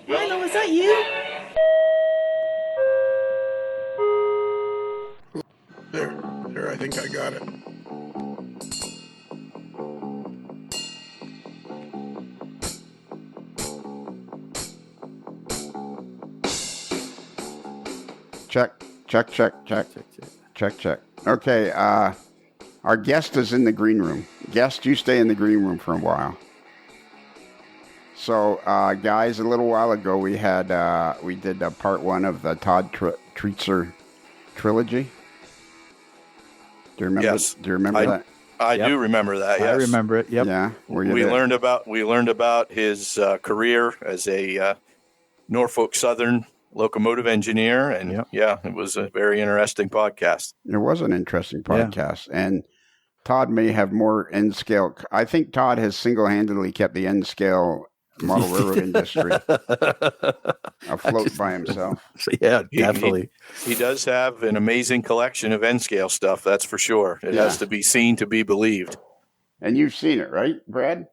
Milo, is that you? There, I think I got it. Check. Okay, our guest is in the green room. Guest, you stay in the green room for a while. So, guys, a little while ago we did part one of the Todd Treaster trilogy. Do you remember? Yes. Do you remember that? I do remember that. Yes. I remember it. Yep. Yeah. We learned about his career as a Norfolk Southern locomotive engineer, and it was a very interesting podcast. It was an interesting podcast, and Todd may have more end scale. I think Todd has single-handedly kept the end scale model railroad industry afloat by himself. Yeah, definitely. He does have an amazing collection of end scale stuff. That's for sure. It has to be seen to be believed. And you've seen it, right, Brad?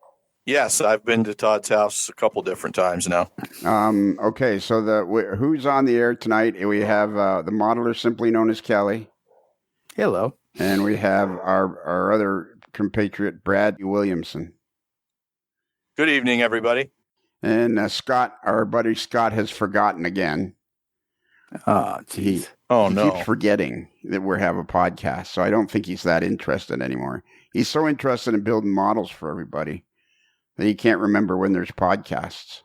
Yes, I've been to Todd's house a couple different times now. Okay, so who's on the air tonight? We have the modeler simply known as Kelly. Hello. And we have our other compatriot, Brad Williamson. Good evening, everybody. And Scott, our buddy Scott, has forgotten again. Oh, geez. He keeps forgetting that we have a podcast, so I don't think he's that interested anymore. He's so interested in building models for everybody that he can't remember when there's podcasts.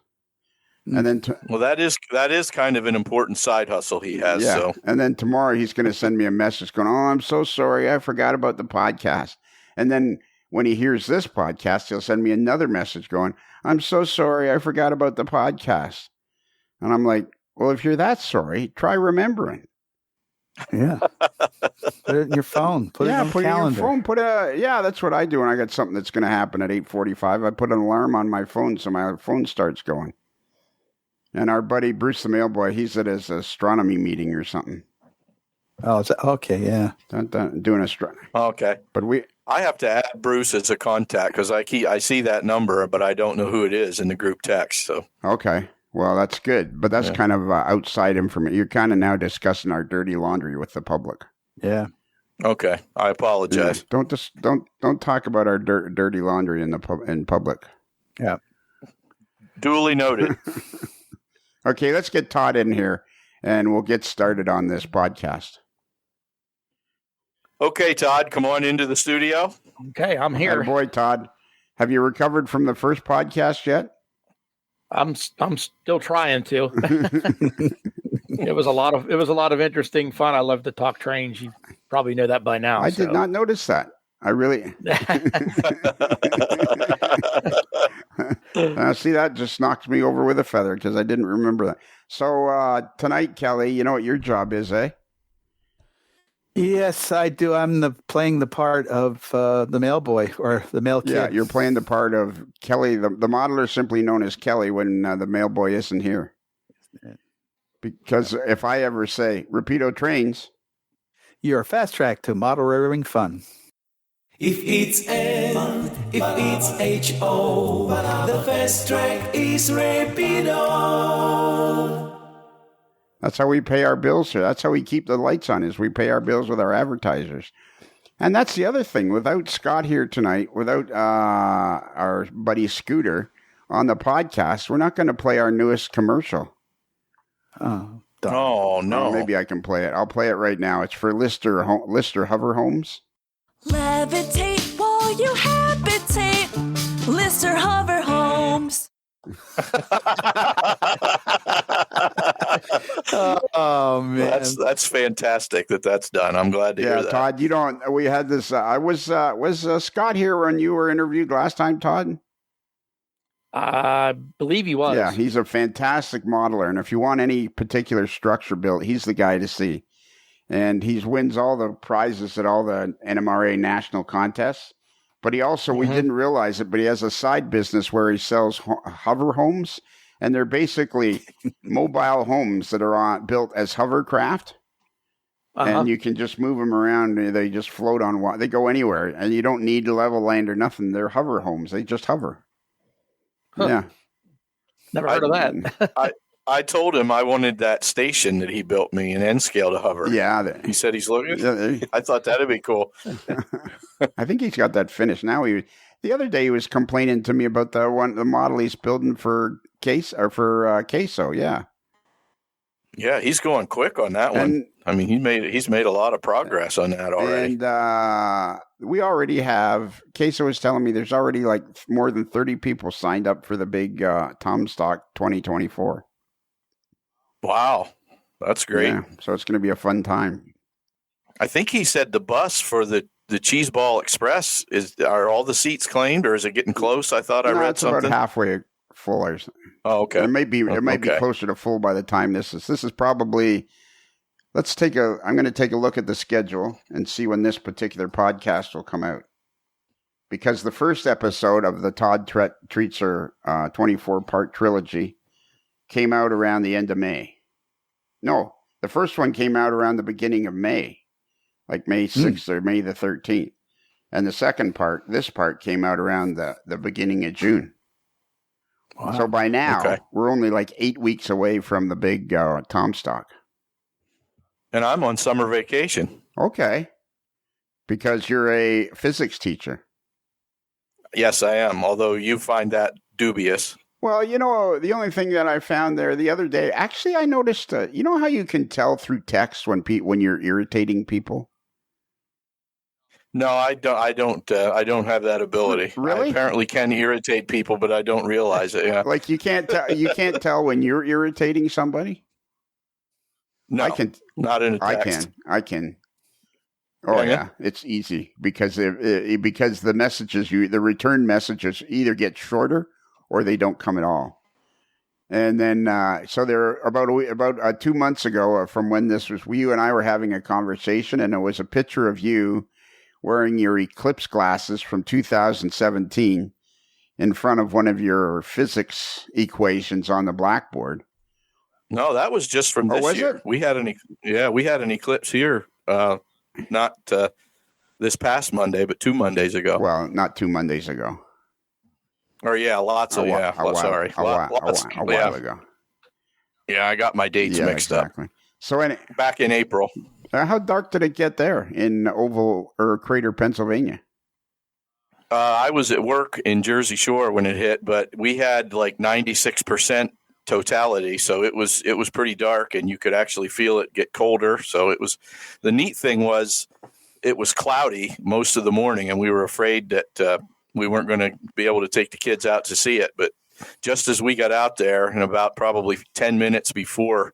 And then, that is kind of an important side hustle he has. Yeah. So. And then tomorrow he's going to send me a message going, "Oh, I'm so sorry, I forgot about the podcast." And then when he hears this podcast, he'll send me another message going, "I'm so sorry, I forgot about the podcast." And I'm like, well, if you're that sorry, try remembering. Yeah. Put it in your phone. Put it on the calendar. In your phone. That's what I do when I got something that's going to happen at 8:45. I put an alarm on my phone so my phone starts going. And our buddy Bruce the mailboy, he's at his astronomy meeting or something. Oh, okay, yeah. Doing astronomy. Okay. But I have to add Bruce as a contact because I see that number, but I don't know who it is in the group text. So. Okay. Well, that's good, but that's kind of outside information. You're kind of now discussing our dirty laundry with the public. Yeah. Okay, I apologize. Yeah. Don't talk about our dirty laundry in public. Yeah. Duly noted. Okay, let's get Todd in here, and we'll get started on this podcast. Okay, Todd, come on into the studio. Okay, I'm here. Hey, boy, Todd, have you recovered from the first podcast yet? I'm still trying to. It was a lot of interesting fun. I love to talk trains. You probably know that by now. I did not notice that. I really. See, that just knocked me over with a feather because I didn't remember that. So tonight, Kelly, you know what your job is, eh? Yes, I do. I'm playing the part of the mailboy or the mail kid. Yeah, you're playing the part of Kelly, the modeler simply known as Kelly when the mailboy isn't here. Because if I ever say, Rapido Trains. You're fast track to model railroading fun. If it's N, if it's H-O, the fast track is Rapido. That's how we pay our bills here. That's how we keep the lights on, is we pay our bills with our advertisers. And that's the other thing. Without Scott here tonight, without our buddy Scooter on the podcast, we're not going to play our newest commercial. Oh, no. Maybe I can play it. I'll play it right now. It's for Lister Hover Homes. Levitate while you habitate. Lister Hover Homes. Oh man, that's fantastic that's done. I'm glad to hear that. Todd, we had this. Was Scott here when you were interviewed last time, Todd? I believe he was. Yeah, he's a fantastic modeler, and if you want any particular structure built, he's the guy to see. And he wins all the prizes at all the NMRA national contests. But he also, we didn't realize it, but he has a side business where he sells hover homes. And they're basically mobile homes that are built as hovercraft. and you can just move them around. They just float on water. They go anywhere, and you don't need level land or nothing. They're hover homes. They just hover. Huh. Yeah. Never heard of that. I told him I wanted that station that he built me in N scale to hover. Yeah. He said he's looking. Yeah, I thought that'd be cool. I think he's got that finished now. The other day he was complaining to me about the model he's building for Queso. Yeah. Yeah, he's going quick on that one. I mean, he's made a lot of progress on that already. And we already have. Queso was telling me there's already like more than 30 people signed up for the big Tomstock 2024. Wow, that's great. Yeah, so it's going to be a fun time. I think he said the bus for the Cheese Ball Express are all the seats claimed, or is it getting close? I thought I read it's something. About halfway full. Or something. Oh, okay. It might be closer to full by the time this is probably. I'm going to take a look at the schedule and see when this particular podcast will come out. Because the first episode of the Todd Treaster 24-part trilogy came out around the end of May. No, the first one came out around the beginning of May, like May 6th or May the 13th. And the second part, this part, came out around the beginning of June. Wow. So by now, we're only like 8 weeks away from the big Tomstock. And I'm on summer vacation. Okay. Because you're a physics teacher. Yes, I am, although you find that dubious. Well, the only thing that I found there the other day, actually I noticed, you know how you can tell through text when you're irritating people? No, I don't have that ability. Really? I apparently can irritate people, but I don't realize it. Yeah. Like you can't tell when you're irritating somebody? No, I can. Not in a text. I can. Oh yeah, it's easy because because the messages the return messages either get shorter or they don't come at all. And then so there about 2 months ago from when this was, you and I were having a conversation, and it was a picture of you wearing your eclipse glasses from 2017 in front of one of your physics equations on the blackboard. No, that was just from this year. It? We had an eclipse here, not this past Monday, but 2 Mondays ago. Well, not 2 Mondays ago. Or a while ago. Yeah, I got my dates mixed up. So back in April. How dark did it get there in Crater, Pennsylvania? I was at work in Jersey Shore when it hit, but we had like 96% totality, so it was pretty dark, and you could actually feel it get colder. So the neat thing was it was cloudy most of the morning, and we were afraid that we weren't going to be able to take the kids out to see it. But just as we got out there, and about probably 10 minutes before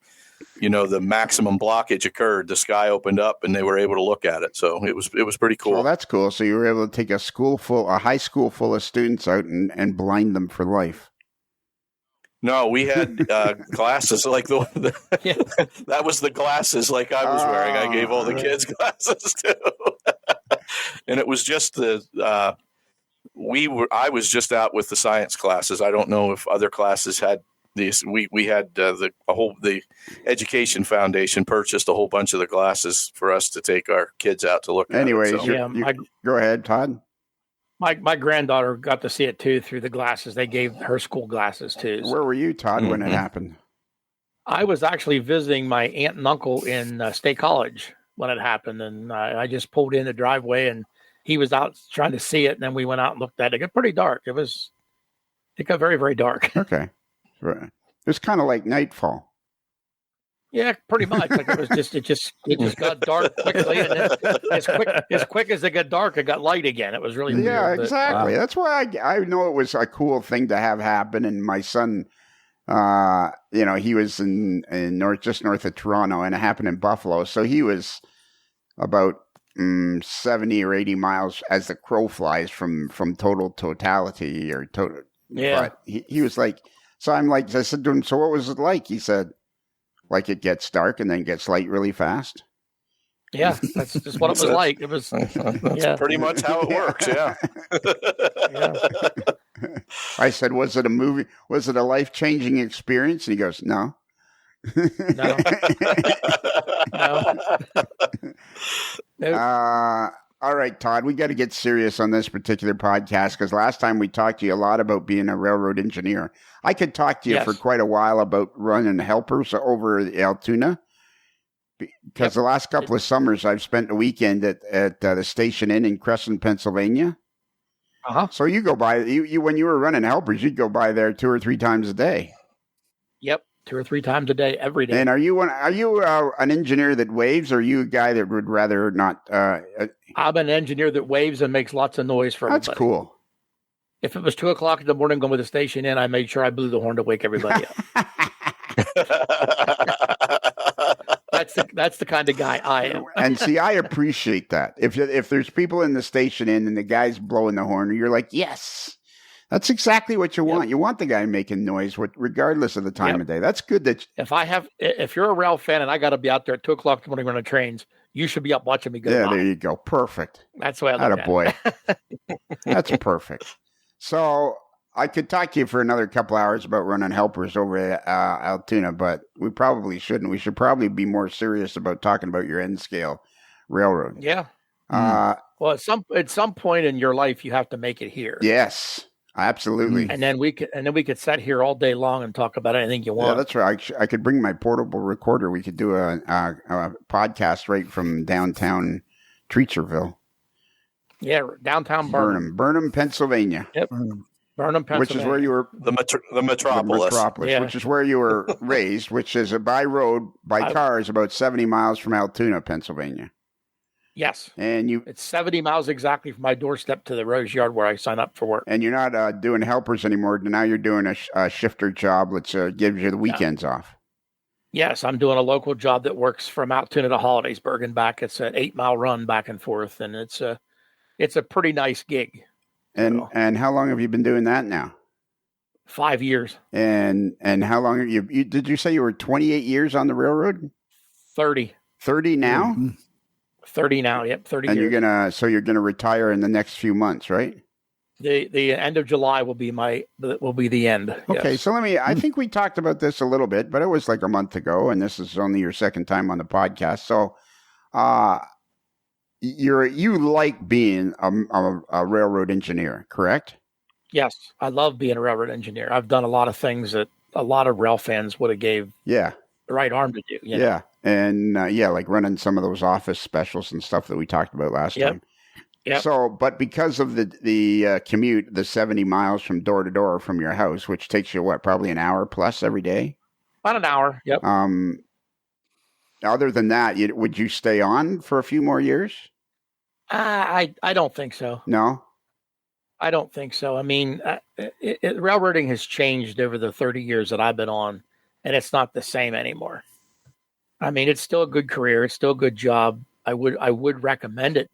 the maximum blockage occurred, the sky opened up and they were able to look at it. So it was pretty cool. Well, that's cool. So you were able to take a high school full of students out and blind them for life. No, we had glasses like that was the glasses like I was wearing. I gave all the kids glasses too. And it was just I was just out with the science classes. I don't know if other classes had these. We had the Education Foundation purchased a whole bunch of the glasses for us to take our kids out to look at. Anyways, go ahead, Todd. My granddaughter got to see it too through the glasses. They gave her school glasses too. So. Where were you, Todd, when it happened? I was actually visiting my aunt and uncle in State College when it happened, and I just pulled in the driveway, and he was out trying to see it, and then we went out and looked at it. It got pretty dark. It got very, very dark. Okay, it was kind of like nightfall. Yeah, pretty much. Like it just got dark quickly, and then as quick as it got dark, it got light again. It was really weird. Yeah, exactly. That's why I know it was a cool thing to have happen. And my son, he was in just north of Toronto, and it happened in Buffalo. So he was about 70 or 80 miles as the crow flies from totality or total. Yeah, but he was like, so I'm like, I said to him, so what was it like? He said, like it gets dark and then gets light really fast. Yeah, that's just what it was like. It was pretty much how it works. Yeah. I said, was it a movie? Was it a life-changing experience? And he goes, no. No. No. Nope. All right, Todd, we got to get serious on this particular podcast because last time we talked to you a lot about being a railroad engineer. I could talk to you for quite a while about running helpers over Altoona because the last couple of summers I've spent a weekend at the Station Inn in Crescent, Pennsylvania. Uh-huh. So you go by, you when you were running helpers, you'd go by there 2 or 3 times a day. Yep. 2 or 3 times a day, every day. And are you an engineer that waves, or are you a guy that would rather not? I'm an engineer that waves and makes lots of noise for everybody. That's cool. If it was 2:00 in the morning going to the station in, I made sure I blew the horn to wake everybody up. That's the kind of guy I am. And see, I appreciate that. If there's people in the station in and the guy's blowing the horn, you're like, yes. That's exactly what you want. You want the guy making noise, regardless of the time of day. That's good. If you're a rail fan and I got to be out there at 2:00 in the morning running trains, you should be up watching me go. Yeah, there you go. Perfect. That's the way I look at boy. That's perfect. So I could talk to you for another couple hours about running helpers over at Altoona, but we probably shouldn't. We should probably be more serious about talking about your end scale railroad. Yeah. Well, at some point in your life, you have to make it here. Yes. Absolutely. And then we could sit here all day long and talk about anything you want. Yeah, that's right. I could bring my portable recorder. We could do a podcast right from downtown Treasterville. Yeah, downtown Burnham, Pennsylvania. Yep. Burnham, Pennsylvania. Which is where you were the metropolis. Which is where you were raised, which is by car is about 70 miles from Altoona, Pennsylvania. Yes. And it's 70 miles exactly from my doorstep to the Rose Yard where I sign up for work. And you're not doing helpers anymore. Now you're doing a shifter job that gives you the weekends off. Yes, I'm doing a local job that works from Altoona to Hollidaysburg and back. It's an 8-mile run back and forth, and it's a pretty nice gig. And how long have you been doing that now? 5 years. And how long are you did you say you were 28 years on the railroad? 30. 30 now? Mm-hmm. 30 now, yep, 30 and years. You're gonna retire in the next few months, right? The end of July will be the end. Okay, yes. so I think we talked about this a little bit, but it was like a month ago, and this is only your second time on the podcast. So you like being a railroad engineer, correct? Yes, I love being a railroad engineer. I've done a lot of things that a lot of rail fans would have gave the right arm to do. You know? Yeah. And like running some of those office specials and stuff that we talked about last time. Yeah. So, but because of the commute, the 70 miles from door to door from your house, which takes you probably an hour plus every day? About an hour. Yep. Other than that, would you stay on for a few more years? I don't think so. No. I don't think so. I mean, railroading has changed over the 30 years that I've been on, and it's not the same anymore. I mean, it's still a good career. It's still a good job. I would recommend it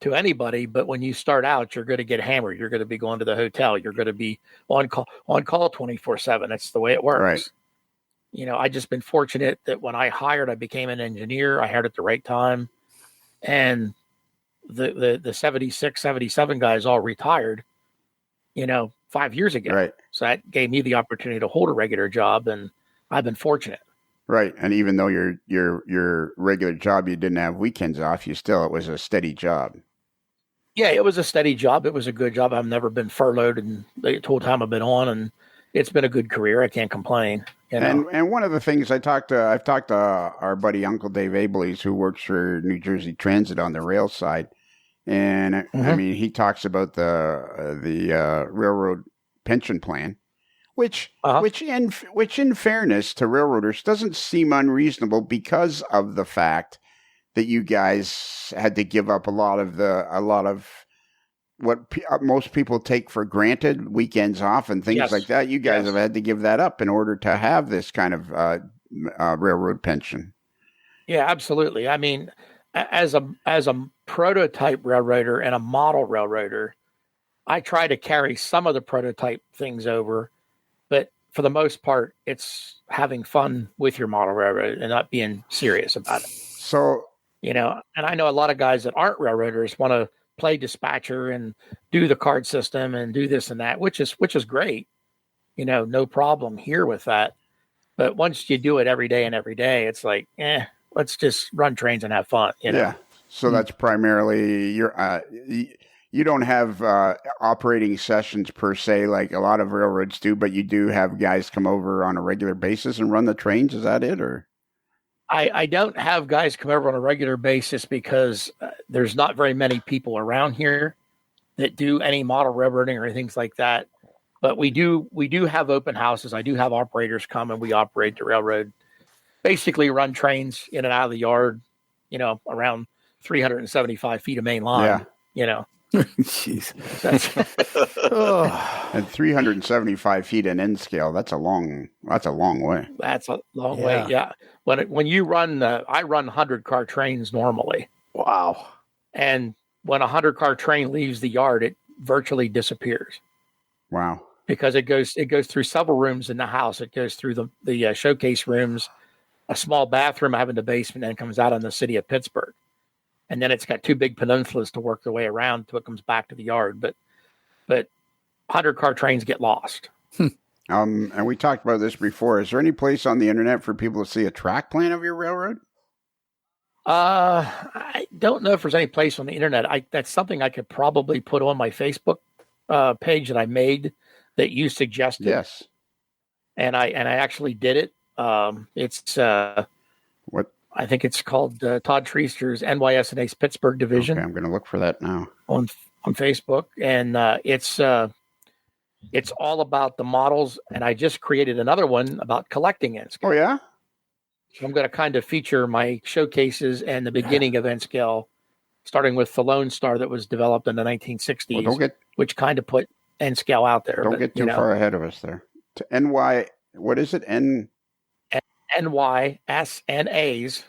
to anybody, but when you start out, you're going to get hammered. You're going to be going to the hotel. You're going to be on call 24/7. That's the way it works. Right. You know, I just been fortunate that when I became an engineer. I hired at the right time, and the 76, 77 guys all retired, 5 years ago. Right. So that gave me the opportunity to hold a regular job, and I've been fortunate. Right. And even though your regular job, you didn't have weekends off, it was a steady job. Yeah, it was a steady job. It was a good job. I've never been furloughed in the whole time I've been on, and it's been a good career. I can't complain. And one of the things I've talked to our buddy Uncle Dave Ableys, who works for New Jersey Transit on the rail side, and I mean, he talks about the railroad pension plan. Which in fairness to railroaders doesn't seem unreasonable because of the fact that you guys had to give up a lot of what most people take for granted, weekends off and things like that. You guys have had to give that up in order to have this kind of railroad pension. Yeah, absolutely. I mean, as a prototype railroader and a model railroader, I try to carry some of the prototype things over. But for the most part, it's having fun with your model railroad and not being serious about it. So, and I know a lot of guys that aren't railroaders want to play dispatcher and do the card system and do this and that, which is great. No problem here with that. But once you do it every day and every day, it's like, let's just run trains and have fun. You know? Yeah. So that's primarily you don't have operating sessions per se like a lot of railroads do, but you do have guys come over on a regular basis and run the trains. Is that it, or? I don't have guys come over on a regular basis because there's not very many people around here that do any model railroading or things like that. But we do have open houses. I do have operators come and we operate the railroad, basically run trains in and out of the yard, around 375 feet of main line, Jeez. And 375 feet in N scale, that's a long way. That's a long way. Yeah. When you run, I run 100-car trains normally. Wow. And when a 100-car train leaves the yard, it virtually disappears. Wow. Because it goes through several rooms in the house. It goes through the showcase rooms, a small bathroom I have in the basement, and comes out in the city of Pittsburgh. And then it's got two big peninsulas to work their way around until it comes back to the yard. But 100-car trains get lost. And we talked about this before. Is there any place on the internet for people to see a track plan of your railroad? I don't know if there's any place on the internet. That's something I could probably put on my Facebook page that I made that you suggested. Yes. And I actually did it. It's what? I think it's called Todd Treaster's NYSNA's Pittsburgh division. Okay, I'm going to look for that now on Facebook, and it's all about the models. And I just created another one about collecting N scale. Oh yeah. So I'm going to kind of feature my showcases and the beginning of N scale, starting with the Lone Star that was developed in the 1960s, which kind of put N scale out there. Don't get too far ahead of us there. To NY, what is it? NYSNA's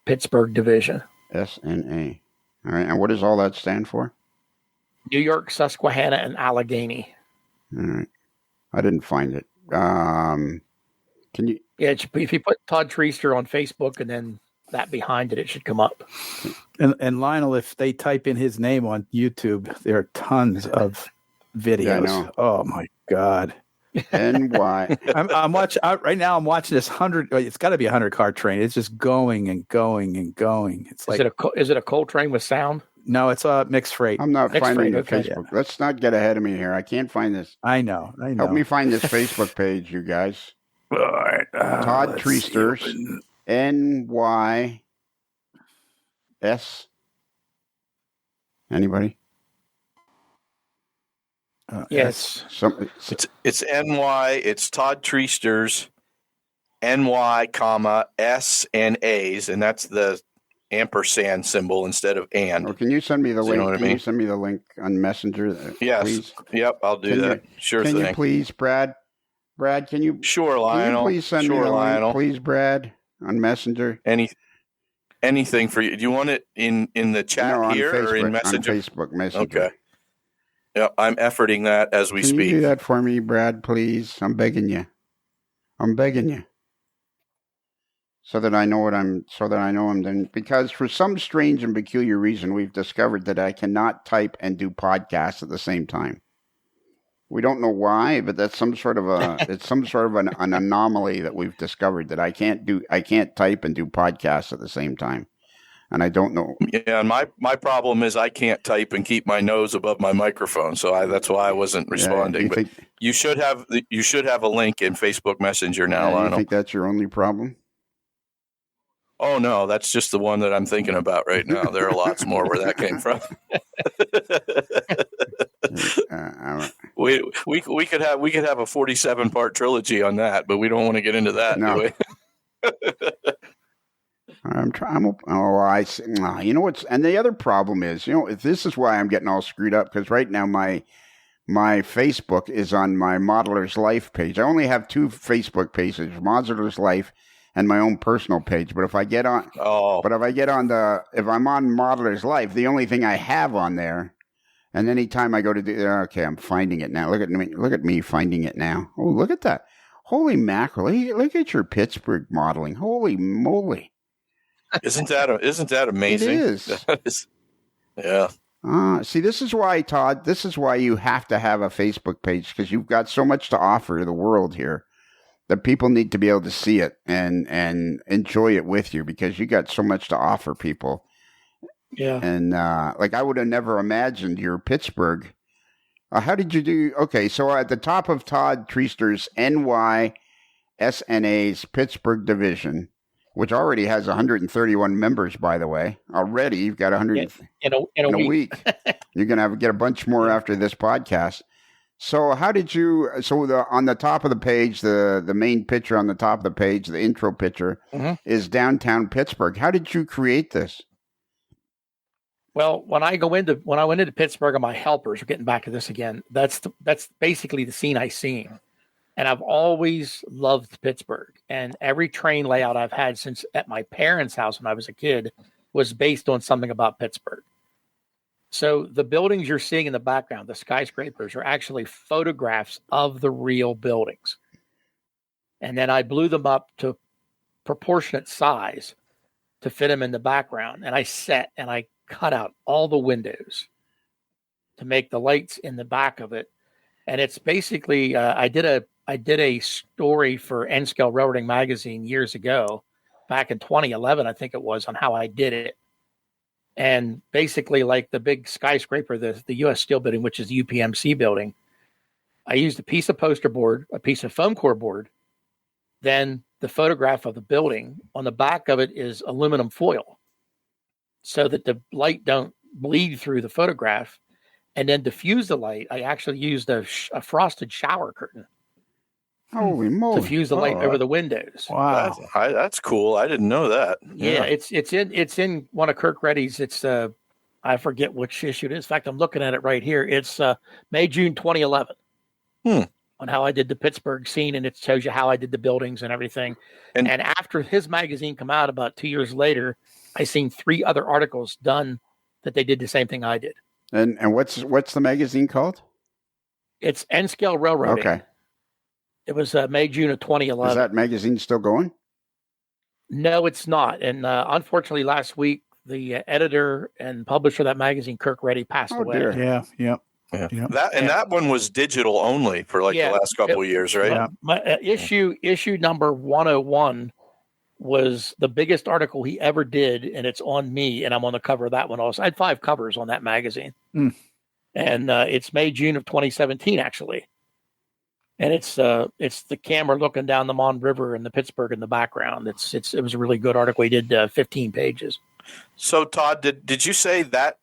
Pittsburgh division. SNA. All right. And what does all that stand for? New York, Susquehanna, and Allegheny. All right. I didn't find it. Can you? Yeah, if you put Todd Treaster on Facebook and then that behind it, it should come up. And Lionel, if they type in his name on YouTube, there are tons of videos. Yeah, I know. Oh my God. NY. I'm watching right now. I'm watching this 100. It's got to be a 100-car train. It's just going and going and going. It's like, is it a coal train with sound? No, it's a mixed freight. I'm not mixed finding freight, the okay. Facebook. Let's not get ahead of me here. I can't find this. I know. Help me find this Facebook page, you guys. All right. Todd Treaster's NYS. Anybody? Yes. It's NY. It's Todd Treaster's NY, comma S and A's, and that's the ampersand symbol instead of and. Well, can you send me the link? You know what I mean? You send me the link on Messenger? Yes. Please? Yep. I'll do that. Sure can thing. Can you please, Brad? Brad, can you? Sure, Lionel. Can you please send me the link, please, Brad, on Messenger? Anything for you? Do you want it in the chat here Facebook, or in Messenger? On Facebook Messenger. Okay. Yeah, I'm efforting that as we speak. Can you do that for me, Brad, please? I'm begging you. So that I know I'm doing. Because for some strange and peculiar reason, we've discovered that I cannot type and do podcasts at the same time. We don't know why, but that's some sort of an anomaly that we've discovered, that I can't type and do podcasts at the same time. And I don't know. Yeah, and my problem is I can't type and keep my nose above my microphone, so that's why I wasn't responding. But you should have a link in Facebook Messenger now, Lionel. You think that's your only problem? Oh no, that's just the one that I'm thinking about right now. There are lots more where that came from. We could have a 47-part trilogy on that, but we don't want to get into that. No. Do we? I'm trying. I see. You know what's, and the other problem is, this is why I'm getting all screwed up, because right now my Facebook is on my Modeler's Life page. I only have two Facebook pages: Modeler's Life and my own personal page. But if I get on, if I'm on Modeler's Life, the only thing I have on there, and anytime I go to do, okay, I'm finding it now. Look at me finding it now. Oh, look at that! Holy mackerel! Look at your Pittsburgh modeling. Holy moly! Isn't that amazing? It is. Yeah. See, this is why, Todd, you have to have a Facebook page, because you've got so much to offer to the world here that people need to be able to see it and enjoy it with you, because you got so much to offer people. Yeah. And like, I would have never imagined your Pittsburgh. How did you do? Okay, so at the top of Todd Treaster's NYSNA's Pittsburgh division, which already has 131 members, by the way. Already, you've got 100 in a week. You're going to get a bunch more after this podcast. So how did you? So on the top of the page, the main picture on the top of the page, the intro picture, is downtown Pittsburgh. How did you create this? Well, when I went into Pittsburgh, and my helpers are getting back to this again. That's basically the scene I seen, and I've always loved Pittsburgh. And every train layout I've had since at my parents' house when I was a kid was based on something about Pittsburgh. So the buildings you're seeing in the background, the skyscrapers, are actually photographs of the real buildings, and then I blew them up to proportionate size to fit them in the background, and I cut out all the windows to make the lights in the back of it. And it's basically, I did a story for N-Scale Railroading magazine years ago, back in 2011, I think it was, on how I did it. And basically, like the big skyscraper, the U.S. Steel building, which is the UPMC building, I used a piece of poster board, a piece of foam core board, then the photograph of the building. On the back of it is aluminum foil, so that the light don't bleed through the photograph. And then diffuse the light, I actually used a frosted shower curtain. Holy moly! Diffuse the light over the windows. Wow, That's cool. I didn't know that. Yeah, it's in one of Kirk Reddy's. It's I forget which issue it is. In fact, I'm looking at it right here. It's June 2011. On how I did the Pittsburgh scene, and it shows you how I did the buildings and everything. And after his magazine come out about 2 years later, I seen 3 other articles done that they did the same thing I did. And what's the magazine called? It's N-Scale Railroading. Okay. It was June of 2011. Is that magazine still going? No, it's not. And unfortunately, last week, the editor and publisher of that magazine, Kirk Reddy, passed away. Dear. yeah. That one was digital only for the last couple of years, right? Yeah. My issue number 101 was the biggest article he ever did, and it's on me, and I'm on the cover of that one also. I had 5 covers on that magazine. And it's June of 2017, actually. And it's the camera looking down the Mon River and the Pittsburgh in the background. It was a really good article. He did 15 pages. So Todd, did you say that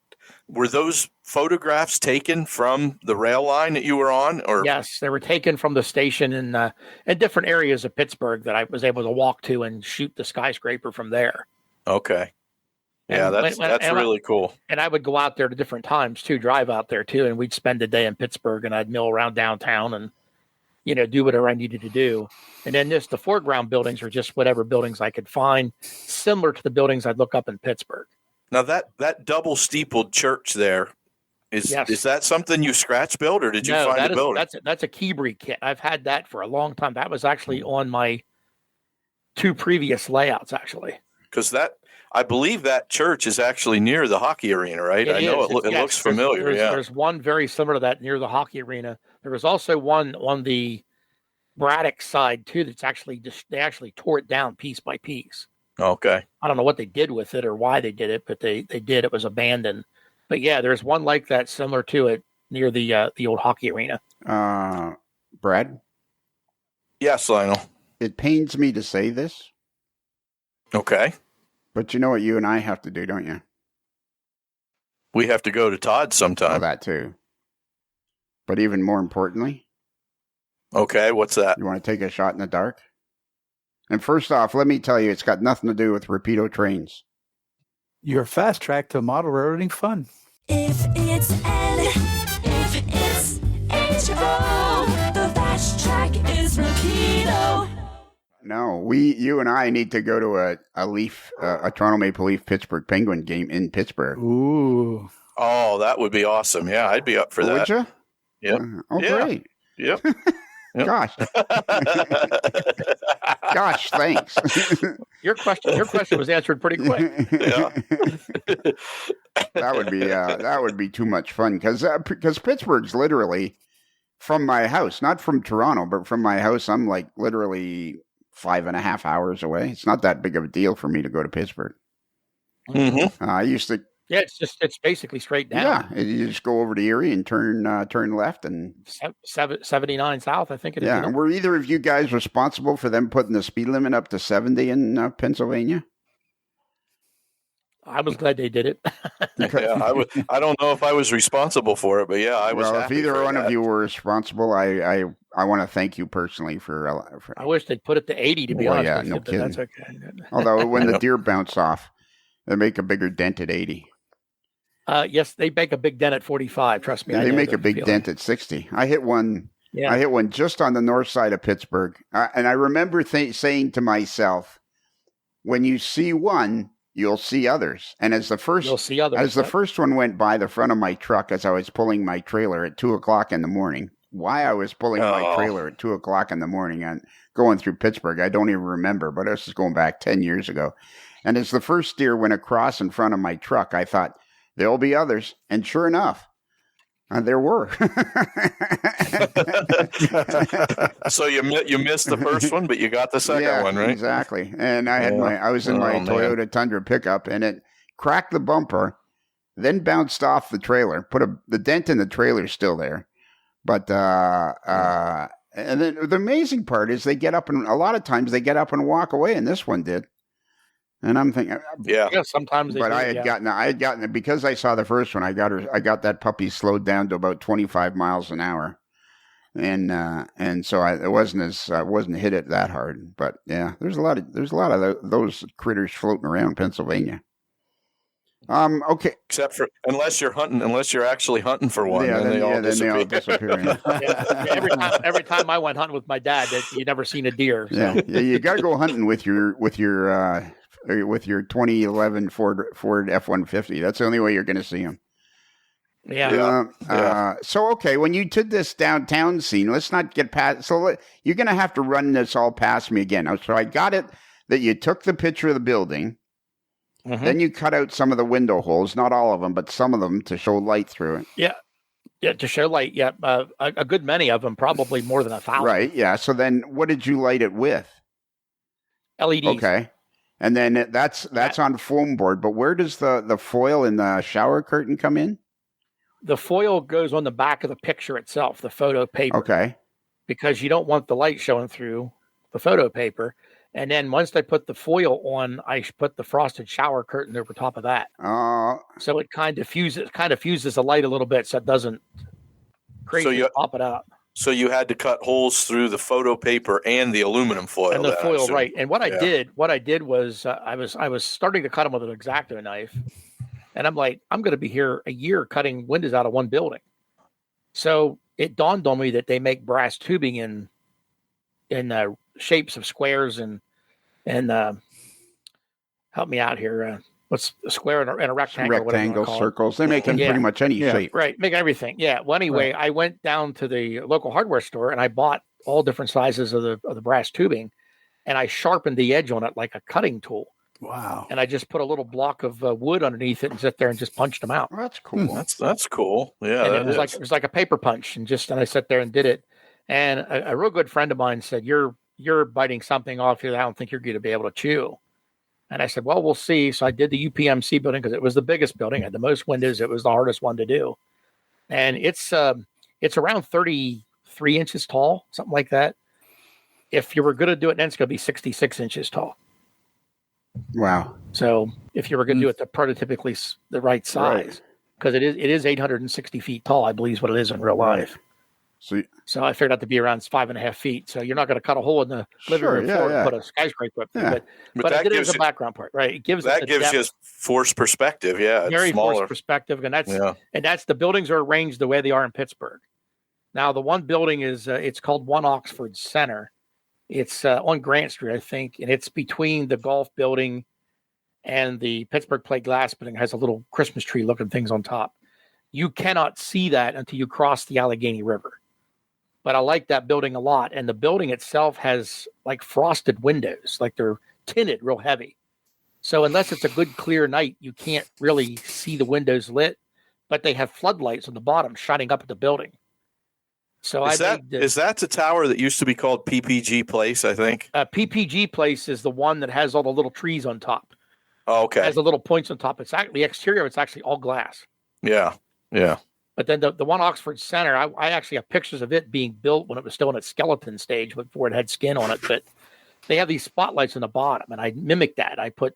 were those photographs taken from the rail line that you were on? Or yes, they were taken from the station in different areas of Pittsburgh that I was able to walk to and shoot the skyscraper from there. Okay. Yeah, that's really cool. And I would go out there to different times too, drive out there too, and we'd spend a day in Pittsburgh, and I'd mill around downtown and do whatever I needed to do. And then the foreground buildings are just whatever buildings I could find, similar to the buildings I'd look up in Pittsburgh. Now that double steepled church there, is that something you scratch built, or did you find a building? That's a Keebri kit. I've had that for a long time. That was actually on my 2 previous layouts, actually. Because I believe that church is actually near the hockey arena, right? I know it looks familiar. There's one very similar to that near the hockey arena. There was also one on the Braddock side too. That's actually they actually tore it down piece by piece. Okay. I don't know what they did with it or why they did it, but they did. It was abandoned. But yeah, there's one like that similar to it near the old hockey arena. Brad? Yes, Lionel. It pains me to say this. Okay. But you know what you and I have to do, don't you? We have to go to Todd sometime. Oh, that too. But even more importantly. Okay, what's that? You want to take a shot in the dark? And first off, let me tell you, it's got nothing to do with Rapido trains. Your fast track to model railroading fun. If it's N, if it's H-O, the fast track is Rapido. No, you and I need to go to a Toronto Maple Leaf Pittsburgh Penguin game in Pittsburgh. Ooh. Oh, that would be awesome. Yeah, I'd be up for that. Would you? Yeah. Great. Yep. Gosh. Gosh, thanks. Your question was answered pretty quick. Yeah. That would be too much fun because Pittsburgh's literally from my house, not from Toronto, but from my house. I'm like literally 5.5 hours away. It's not that big of a deal for me to go to Pittsburgh. Mm-hmm. I used to. Yeah, it's basically straight down. Yeah, you just go over to Erie and turn left and 79 south, I think it is. Yeah, and were either of you guys responsible for them putting the speed limit up to 70 in Pennsylvania? I was glad they did it. Yeah, I don't know if I was responsible for it, but yeah, I was. Well, if happy either for one that. of you were responsible, I want to thank you personally for I wish they'd put it to 80 to be Well, honest yeah, with you, no but that's kidding. okay. Although when the deer bounce off, they make a bigger dent at 80. Yes, they make a big dent at 45. Trust me. Yeah, I they know make the a big feeling. dent at 60. I hit one. Yeah. I hit one just on the north side of Pittsburgh, and I remember saying to myself, "When you see one, you'll see others." And as the first, You'll see others. as the Yep. first one went by the front of my truck, as I was pulling my trailer at 2:00 in the morning, why I was pulling my trailer at 2:00 in the morning and going through Pittsburgh, I don't even remember. But this is going back 10 years ago. And as the first deer went across in front of my truck, I thought, there'll be others. And sure enough, there were. So you missed the first one, but you got the second one, right? Exactly. And I had I was in my Toyota Tundra pickup, and it cracked the bumper, then bounced off the trailer. The dent in the trailer still there, but and then the amazing part is they get up, and a lot of times they get up and walk away, and this one did. And I'm thinking, Yeah. Sometimes they but do, I had gotten it because I saw the first one. I got that puppy slowed down to about 25 miles an hour, and so it wasn't hit it that hard. But yeah, there's a lot of those critters floating around Pennsylvania. Okay. Except for unless you're actually hunting for one, Yeah, then they all disappear. disappear. Yeah, every time I went hunting with my dad, you never seen a deer. So. Yeah, you got to go hunting with your 2011 Ford F-150. That's the only way you're going to see them. Yeah. So, okay, when you did this downtown scene, let's not get past. So you're going to have to run this all past me again. So I got it that you took the picture of the building, then you cut out some of the window holes, not all of them, but some of them to show light through it. Yeah, to show light. Yeah, a good many of them, probably more than 1,000. Right. Yeah. So then, what did you light it with? LEDs. Okay. And then that's on foam board, but where does the foil in the shower curtain come in? The foil goes on the back of the picture itself, the photo paper. Okay. Because you don't want the light showing through the photo paper. And then once they put the foil on, I put the frosted shower curtain over top of that. So it kind of fuses the light a little bit, so it doesn't pop it out. So you had to cut holes through the photo paper and the aluminum foil. And the foil, right? And what I did was I was starting to cut them with an X-Acto knife, and I'm like, I'm going to be here a year cutting windows out of one building. So it dawned on me that they make brass tubing in shapes of squares and help me out here. What's a square and a rectangle? Rectangle, circles. They make in pretty much any shape. Right. Make everything. Yeah. Well, anyway, I went down to the local hardware store and I bought all different sizes of the brass tubing, and I sharpened the edge on it like a cutting tool. Wow. And I just put a little block of wood underneath it and sit there and just punched them out. Well, that's cool. That's cool. Yeah. And it was like a paper punch, and I sat there and did it. And a real good friend of mine said, "You're biting something off here that I don't think you're going to be able to chew." And I said, well, we'll see. So I did the UPMC building because it was the biggest building, had the most windows. It was the hardest one to do. And it's around 33 inches tall, something like that. If you were going to do it, then it's going to be 66 inches tall. Wow. So if you were going to do it the prototypically the right size, because it is 860 feet tall, I believe is what it is in real life. So I figured out to be around 5.5 feet. So you're not going to cut a hole in the living room floor and put a skyscraper up there. But I did it as a background part, right? It gives you forced perspective. Yeah, it's very smaller. forced perspective, and that's the buildings are arranged the way they are in Pittsburgh. Now the one building is it's called 1 Oxford Center. It's on Grant Street, I think, and it's between the golf building and the Pittsburgh Plate Glass building. It has a little Christmas tree looking things on top. You cannot see that until you cross the Allegheny River. But I like that building a lot. And the building itself has like frosted windows, like they're tinted real heavy. So unless it's a good clear night, you can't really see the windows lit, but they have floodlights on the bottom shining up at the building. So Is that the tower that used to be called PPG Place? I think PPG Place is the one that has all the little trees on top. Oh, okay. It has the little points on top. It's actually the exterior. It's actually all glass. Yeah. But then the one Oxford Center, I actually have pictures of it being built when it was still in its skeleton stage before it had skin on it. But they have these spotlights in the bottom, and I mimicked that. I put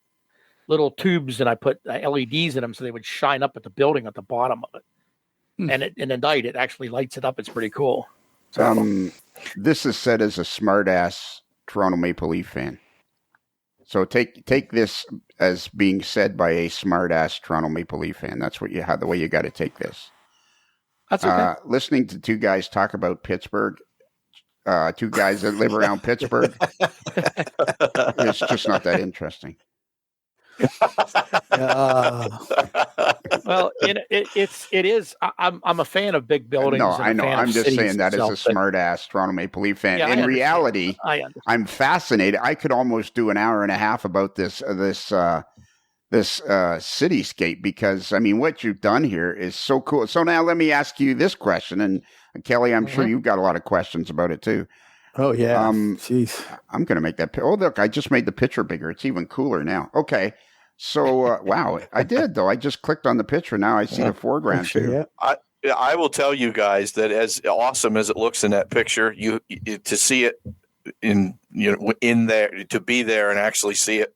little tubes and I put LEDs in them so they would shine up at the building at the bottom of it. And in the night, it actually lights it up. It's pretty cool. So, this is said as a smart-ass Toronto Maple Leaf fan. So take this as being said by a smart-ass Toronto Maple Leaf fan. That's the way you got to take this. that's okay. Listening to two guys talk about Pittsburgh, two guys that live around Pittsburgh, it's just not that interesting. Well, it is. I'm a fan of big buildings. No, and I know. I'm just saying that itself, as a smart-ass Toronto Maple Leaf fan. Yeah, In reality, I understand. I'm fascinated. I could almost do an hour and a half about this cityscape because, I mean, what you've done here is so cool. So now let me ask you this question. And Kelly, I'm sure you've got a lot of questions about it too. Oh, yeah. Jeez. I'm going to make that. Oh, look, I just made the picture bigger. It's even cooler now. Okay. So, wow, I did, though. I just clicked on the picture. Now I see the foreground, too. Yeah. I will tell you guys that as awesome as it looks in that picture, you to see it in there, to be there and actually see it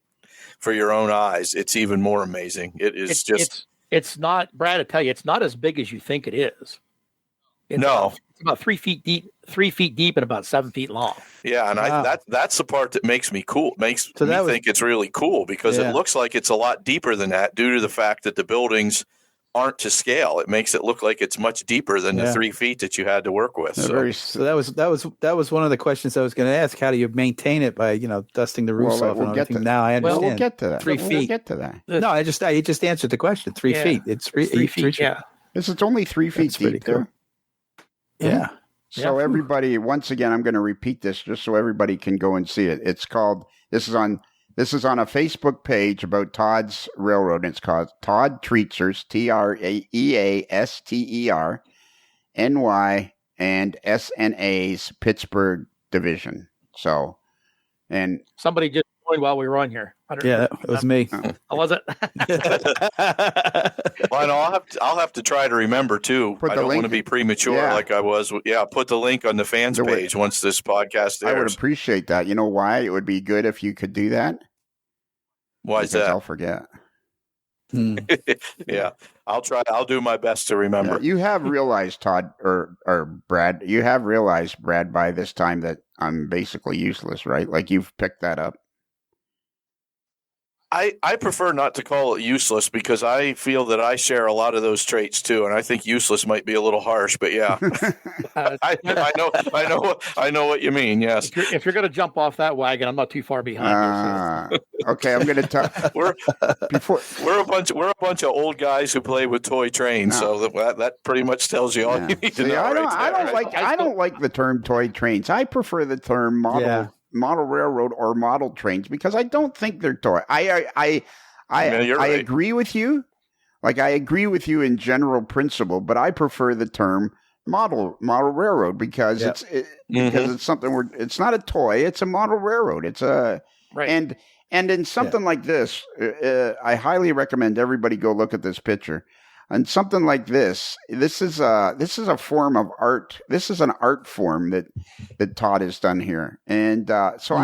for your own eyes, it's even more amazing. It's not, Brad, I tell you, it's not as big as you think it is. It's about 3 feet deep and about 7 feet long. Yeah, and wow. that's the part that makes me cool. Makes me think it's really cool because it looks like it's a lot deeper than that due to the fact that the buildings aren't to scale. It makes it look like it's much deeper than the 3 feet that you had to work with. So that was one of the questions I was going to ask. How do you maintain it by dusting the roofs off and everything? Now I understand. We'll get to that. 3 feet. We'll get to that. No, I just answered the question. 3 feet. It's 3 feet. Yeah, It's only 3 feet deep there. Yeah. So everybody, once again, I'm going to repeat this just so everybody can go and see it. It's called. This is on a Facebook page about Todd's Railroad. And it's called Todd Treaster's TREASTER NY and SNA's Pittsburgh division. So, and somebody just joined while we were on here. Yeah, it was me. Oh, was it? Well, I'll have to try to remember too. I don't want to be premature like I was. Yeah, put the link on the fans page once this podcast airs. I would appreciate that. You know why? It would be good if you could do that. Why is that? I'll forget. Yeah, I'll try. I'll do my best to remember. You have realized, Todd or Brad, you have realized, Brad, by this time that I'm basically useless, right? Like you've picked that up. I prefer not to call it useless because I feel that I share a lot of those traits too, and I think useless might be a little harsh, but yeah, I know what you mean. Yes, if you're going to jump off that wagon, I'm not too far behind. Okay, I'm going to talk. We're a bunch of old guys who play with toy trains, so that pretty much tells you all you need to know. I don't like the term toy trains. I prefer the term model railroad or model trains because I don't think they're toy. I agree with you. Like I agree with you in general principle, but I prefer the term model railroad because it's something it's not a toy. It's a model railroad. It's a and in something like this, I highly recommend everybody go look at this picture. And something like this is a form of art. This is an art form that Todd has done here. And so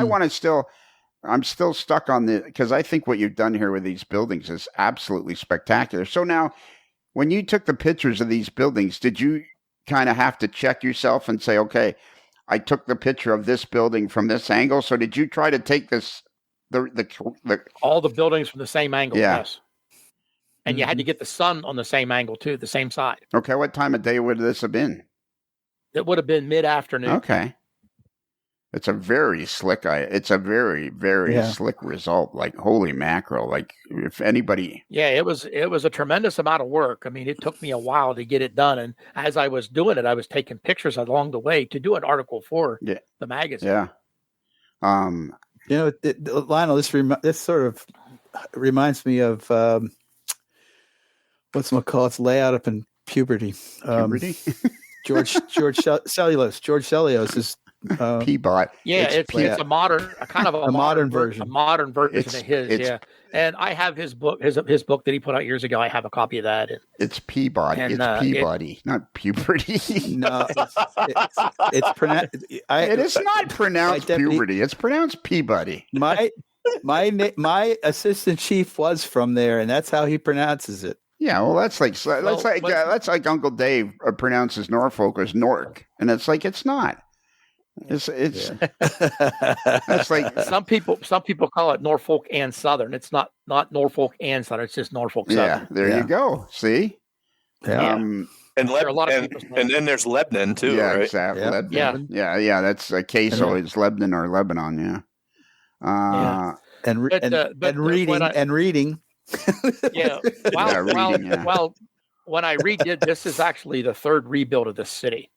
I'm still stuck on because I think what you've done here with these buildings is absolutely spectacular. So now, when you took the pictures of these buildings, did you kind of have to check yourself and say, okay, I took the picture of this building from this angle. So did you try to take all the buildings from the same angle? Yeah. Yes. And you had to get the sun on the same angle, too, the same side. Okay, what time of day would this have been? It would have been mid-afternoon. Okay. It's a very slick it's a very, very slick result. Like, holy mackerel. Like, if anybody... Yeah, it was a tremendous amount of work. I mean, it took me a while to get it done. And as I was doing it, I was taking pictures along the way to do an article for the magazine. Yeah. Lionel, this sort of reminds me of... what's McCall's layout up in puberty? Puberty? Cellulose. George Cellulose is Peabody. Yeah, it's a modern, a modern version. A modern version of his. Yeah, and I have his book, his book that he put out years ago. I have a copy of that. It's Peabody. And, it's Peabody, not puberty. No, it's pronounced. It is not pronounced puberty. It's pronounced Peabody. My assistant chief was from there, and that's how he pronounces it. Yeah, well, that's like Uncle Dave pronounces Norfolk as Nork, and it's like it's not. It's that's like some people call it Norfolk and Southern. It's not Norfolk and Southern. It's just Norfolk Southern. Yeah, there you go. See, and then there's Lebanon too. Yeah, right? exactly. Yeah. Yeah. That's queso. It's Lebanon or Lebanon. Yeah. And reading. Yeah. Well, when I redid this, is actually the third rebuild of the city.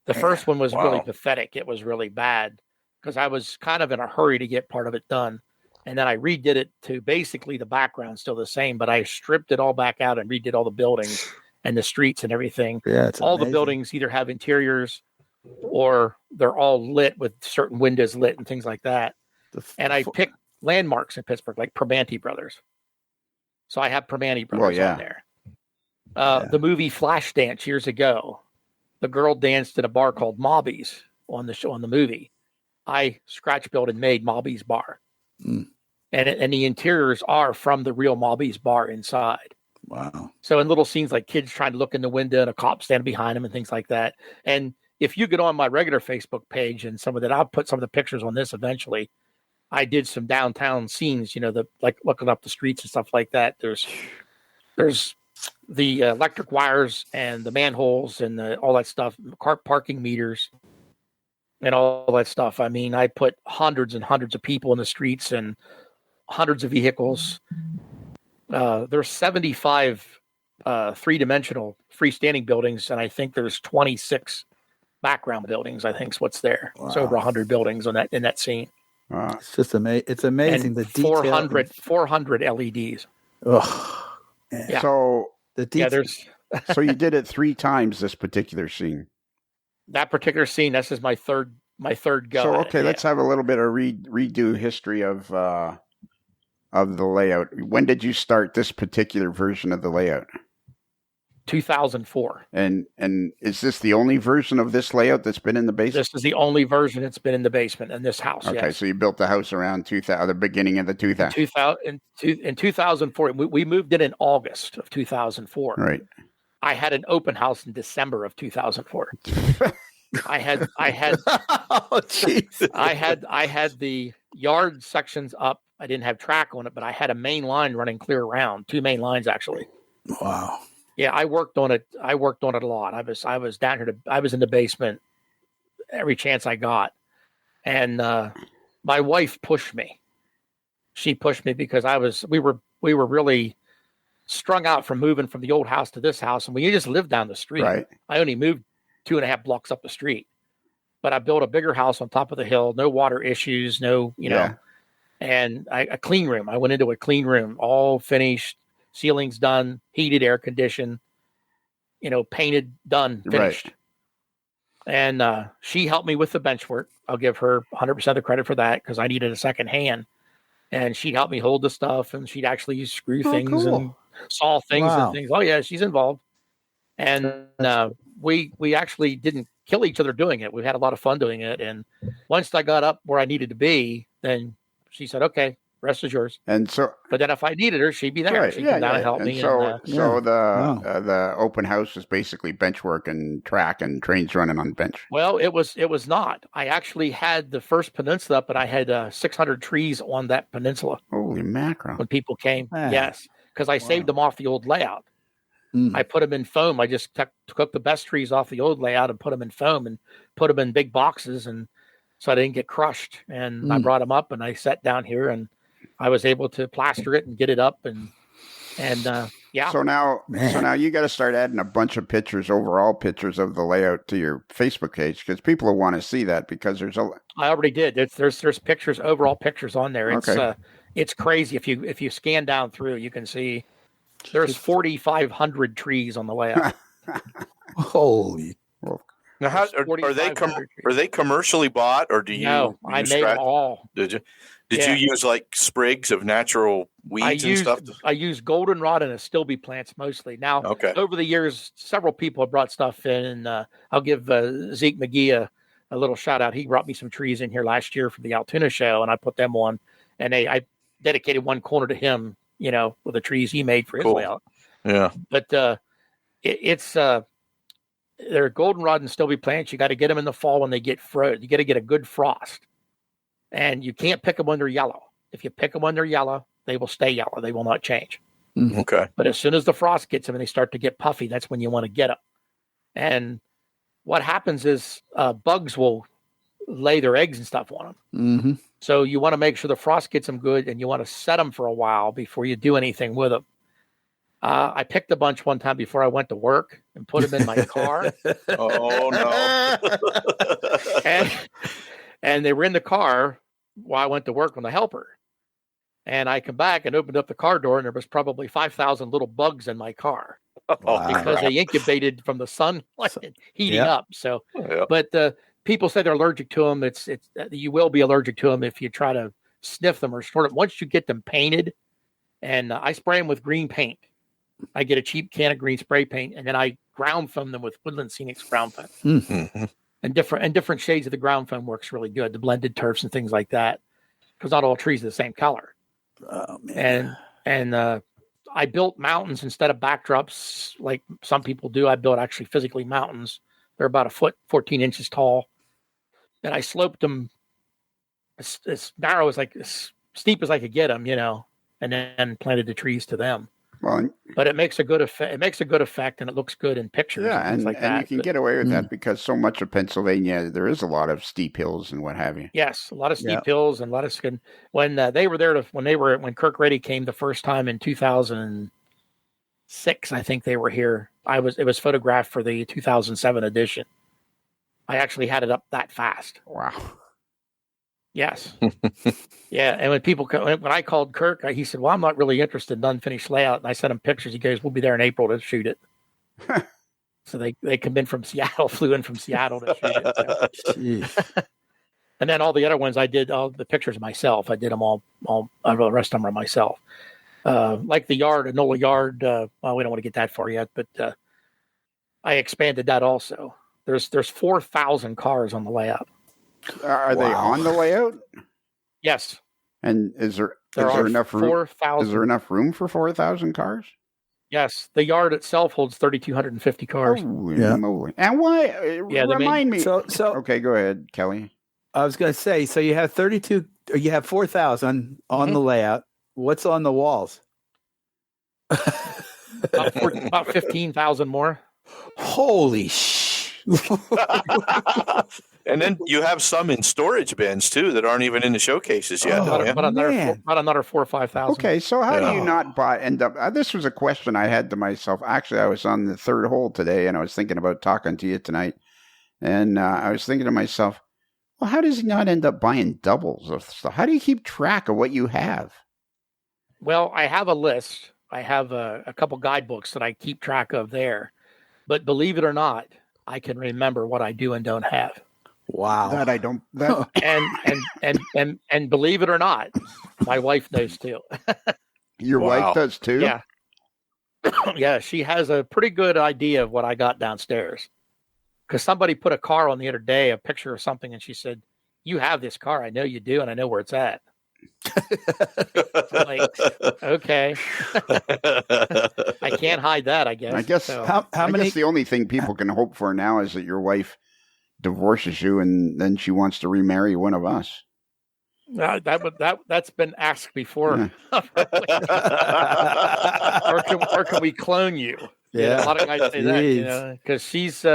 The first one was really pathetic. It was really bad because I was kind of in a hurry to get part of it done. And then I redid it to basically the background still the same, but I stripped it all back out and redid all the buildings and the streets and everything. Yeah, it's all amazing. The buildings either have interiors or they're all lit with certain windows lit and things like that. And I picked landmarks in Pittsburgh, like Primanti Brothers. So I have Primanti Brothers on there. The movie Flashdance years ago, the girl danced in a bar called Mobby's on the movie. I scratch built and made Mobby's bar. And the interiors are from the real Mobby's bar inside. Wow. So in little scenes like kids trying to look in the window and a cop standing behind them and things like that. And if you get on my regular Facebook page and some of that, I'll put some of the pictures on this eventually. I did some downtown scenes, like looking up the streets and stuff like that. There's the electric wires and the manholes and all that stuff, car parking meters and all that stuff. I mean, I put hundreds and hundreds of people in the streets and hundreds of vehicles. There's 75 three-dimensional freestanding buildings, and I think there's 26 background buildings. I think is what's there. Wow. It's over 100 buildings in that scene. It's just amazing. It's amazing. And the detail. 400 LEDs. Oh, yeah. So the detail. So you did it 3 times, this particular scene. That particular scene. This is my third go. So okay, let's have a little bit of redo history of the layout. When did you start this particular version of the layout? 2004. And is this the only version of this layout that's been in the basement? This is the only version that's been in the basement in this house. Okay, yes. So you built the house around the beginning of the 2000. In 2004. We moved in August of 2004. Right. I had an open house in December of 2004. I had oh, Jesus. I had the yard sections up. I didn't have track on it, but I had a main line running clear around, 2 main lines actually. Wow. Yeah, I worked on it a lot. I was down here I was in the basement every chance I got. And my wife pushed me. She pushed me because we were really strung out from moving from the old house to this house, and we just lived down the street. Right. I only moved 2.5 blocks up the street. But I built a bigger house on top of the hill, no water issues, no, and a clean room. I went into a clean room, all finished. Ceilings done, heated, air conditioned, painted, done, finished. Right. And she helped me with the bench work. I'll give her 100% of the credit for that because I needed a second hand. And she'd help me hold the stuff, and she'd actually screw things and saw things and things. Oh yeah, she's involved. And we actually didn't kill each other doing it. We had a lot of fun doing it. And once I got up where I needed to be, then she said, "Okay, rest is yours." And so, but then if I needed her, she'd be there. Right, she'd come down and help me. So the open house was basically bench work and track and trains running on bench. Well, it was not. I actually had the first peninsula up, but I had 600 trees on that peninsula. Holy mackerel! When people came, yes, because I saved them off the old layout. I put them in foam. I just took the best trees off the old layout and put them in foam and put them in big boxes, and so I didn't get crushed. And I brought them up, and I sat down here and I was able to plaster it and get it up and yeah. So now you got to start adding a bunch of overall pictures of the layout to your Facebook page because people will want to see that because there's a. I already did. There's pictures, overall pictures on there. It's crazy. If you scan down through, you can see there's 4,500 trees on the layout. Holy Now, how are they? Are they commercially bought, or do you? No, I made them all. Did you? Did you use like sprigs of natural weeds and stuff? I use goldenrod and astilbe plants mostly. Now, over the years, several people have brought stuff in, and I'll give Zeke McGee a little shout out. He brought me some trees in here last year for the Altoona show, and I put them on, and I dedicated one corner to him, with the trees he made for his layout. Yeah. But they're goldenrod and astilbe plants. You got to get them in the fall when they get frozen. You got to get a good frost. And you can't pick them when they're yellow. If you pick them when they're yellow, they will stay yellow. They will not change. Okay. But as soon as the frost gets them and they start to get puffy, that's when you want to get them. And what happens is bugs will lay their eggs and stuff on them. Mm-hmm. So you want to make sure the frost gets them good, and you want to set them for a while before you do anything with them. I picked a bunch one time before I went to work and put them in my car. Oh, no. And they were in the car while I went to work with the helper. And I come back and opened up the car door, and there was probably 5,000 little bugs in my car because they incubated from the sun heating up. So, but people say they're allergic to them. It's you will be allergic to them if you try to sniff them or snort them. Once you get them painted, and I spray them with green paint. I get a cheap can of green spray paint, and then I ground foam them with Woodland Scenics ground foam. Mm-hmm. And different shades of the ground foam works really good. The blended turfs and things like that, because not all trees are the same color. Oh, man. And I built mountains instead of backdrops like some people do. I built actually physically mountains. They're about 14 inches tall, and I sloped them as narrow as steep as I could get them, and then planted the trees to them. Well, but it makes a good effect. It makes a good effect, and it looks good in pictures. Yeah, and things like that. You can get away with that because so much of Pennsylvania, there is a lot of steep hills and what have you. Yes, a lot of steep hills and a lot of skin. When they were there, when Kirk Reddy came the first time in 2006, I think they were here. It was photographed for the 2007 edition. I actually had it up that fast. Wow. Yes. Yeah. And when I called Kirk, he said, well, I'm not really interested in unfinished layout. And I sent him pictures. He goes, we'll be there in April to shoot it. So they come in from Seattle, flew in from Seattle to shoot it. And then all the other ones, I did all the pictures myself. I did them all the rest of them are myself. Like the yard, Enola Yard. Well, we don't want to get that far yet, but I expanded that also. There's 4,000 cars on the layout. Are they on the layout? Yes. And is there enough room? 4,000. Is there enough room for 4,000 cars? Yes. The yard itself holds 3,250 cars. Oh, yeah. Moly. And why? Remind me. So okay, go ahead, Kelly. I was going to say, so you have 4,000 on the layout. What's on the walls? About 15,000 more. Holy sh! And then you have some in storage bins too that aren't even in the showcases yet. About another 4,000 or 5,000. Okay, so how do you not end up? This was a question I had to myself. Actually, I was on the third hole today, and I was thinking about talking to you tonight, and I was thinking to myself, well, how does he not end up buying doubles of stuff? How do you keep track of what you have? Well, I have a list. I have a couple guidebooks that I keep track of there, but believe it or not, I can remember what I do and don't have. Wow. That I don't. That... and believe it or not, my wife knows too. Your wife does too? Yeah. Yeah, she has a pretty good idea of what I got downstairs. Because somebody put a car on the other day, a picture of something, and she said, "You have this car. I know you do, and I know where it's at." I'm like, okay. I can't hide that, I guess. I guess so. I guess the only thing people can hope for now is that your wife divorces you and then she wants to remarry one of us. That's been asked before. Yeah. or can we clone you? Yeah, a lot of guys say that, because she's.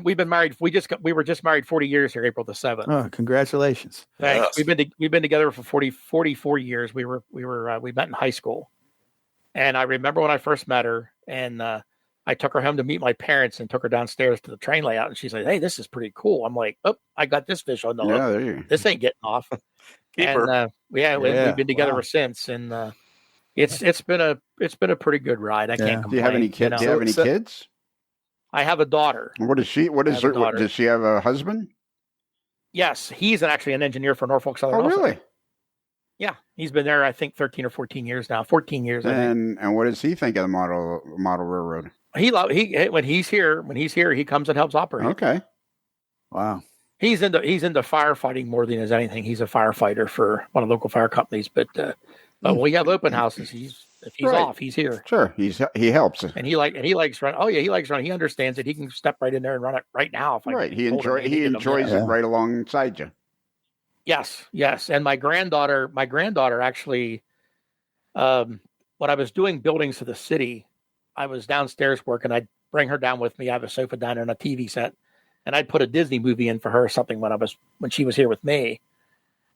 We've been married. We were just married 40 years here, April the 7th. Oh, congratulations! Thanks. Yes. We've been together for 44 years. We met in high school, and I remember when I first met her, and I took her home to meet my parents, and took her downstairs to the train layout, and she's like, "Hey, this is pretty cool." I'm like, "Oh, I got this fish on the hook. This ain't getting off." We've been together ever since, and it's been a pretty good ride. I can't complain. Do you have any kids? Do you have any kids? I have a daughter. What is she? What is her? Does she have a husband? Yes, he's actually an engineer for Norfolk Southern. Oh, really? Yeah, he's been there, I think, 13 or 14 years now. 14 years. And what does he think of the model railroad? When he's here, he comes and helps operate. Okay. Wow. He's into firefighting more than as anything. He's a firefighter for one of the local fire companies. But when we have open houses, if he's off, he's here. Sure, he helps. And he likes running. Oh yeah, he likes running. He understands it. He can step right in there and run it right now. He enjoys it right alongside you. Yes. And my granddaughter actually, when I was doing buildings for the city, I was downstairs working. I'd bring her down with me. I have a sofa down there and a TV set, and I'd put a Disney movie in for her or something when she was here with me.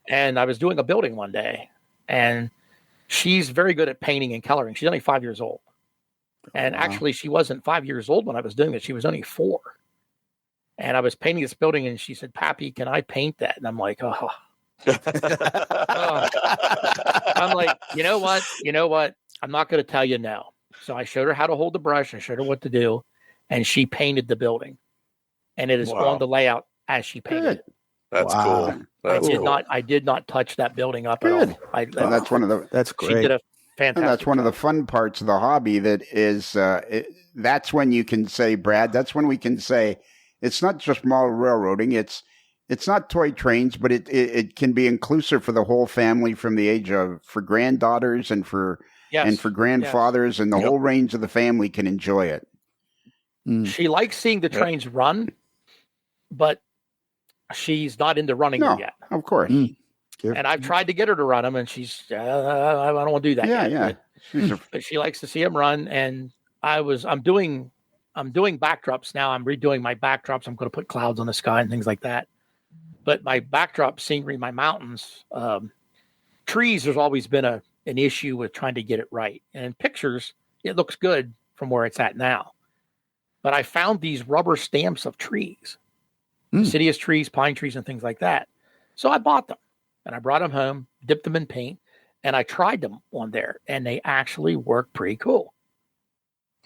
And I was doing a building one day, and she's very good at painting and coloring. She's only 5 years old. And actually, she wasn't 5 years old when I was doing it. She was only 4. And I was painting this building, and she said, "Pappy, can I paint that?" And I'm like, oh. I'm like, you know what? I'm not going to tell you no. So I showed her how to hold the brush and showed her what to do. And she painted the building. And it is on the layout as she painted it. That's cool. I did not touch that building up at all. That's great. She did a fantastic and that's one job. of the fun parts of the hobby that is, that's when you can say, Brad, that's when we can say, it's not just model railroading. It's not toy trains, but it can be inclusive for the whole family from the age of, for granddaughters and for grandfathers, and the whole range of the family can enjoy it. She likes seeing the trains run, but she's not into running them yet. Of course. And I've tried to get her to run them, and she's, I don't want to do that yet. Yeah. But she likes to see them run. And I'm doing backdrops now. I'm redoing my backdrops. I'm going to put clouds on the sky and things like that. But my backdrop scenery, my mountains, trees, there's always been an issue with trying to get it right. And in pictures, it looks good from where it's at now. But I found these rubber stamps of trees, deciduous trees, pine trees, and things like that. So I bought them, and I brought them home, dipped them in paint, and I tried them on there, and they actually work pretty cool.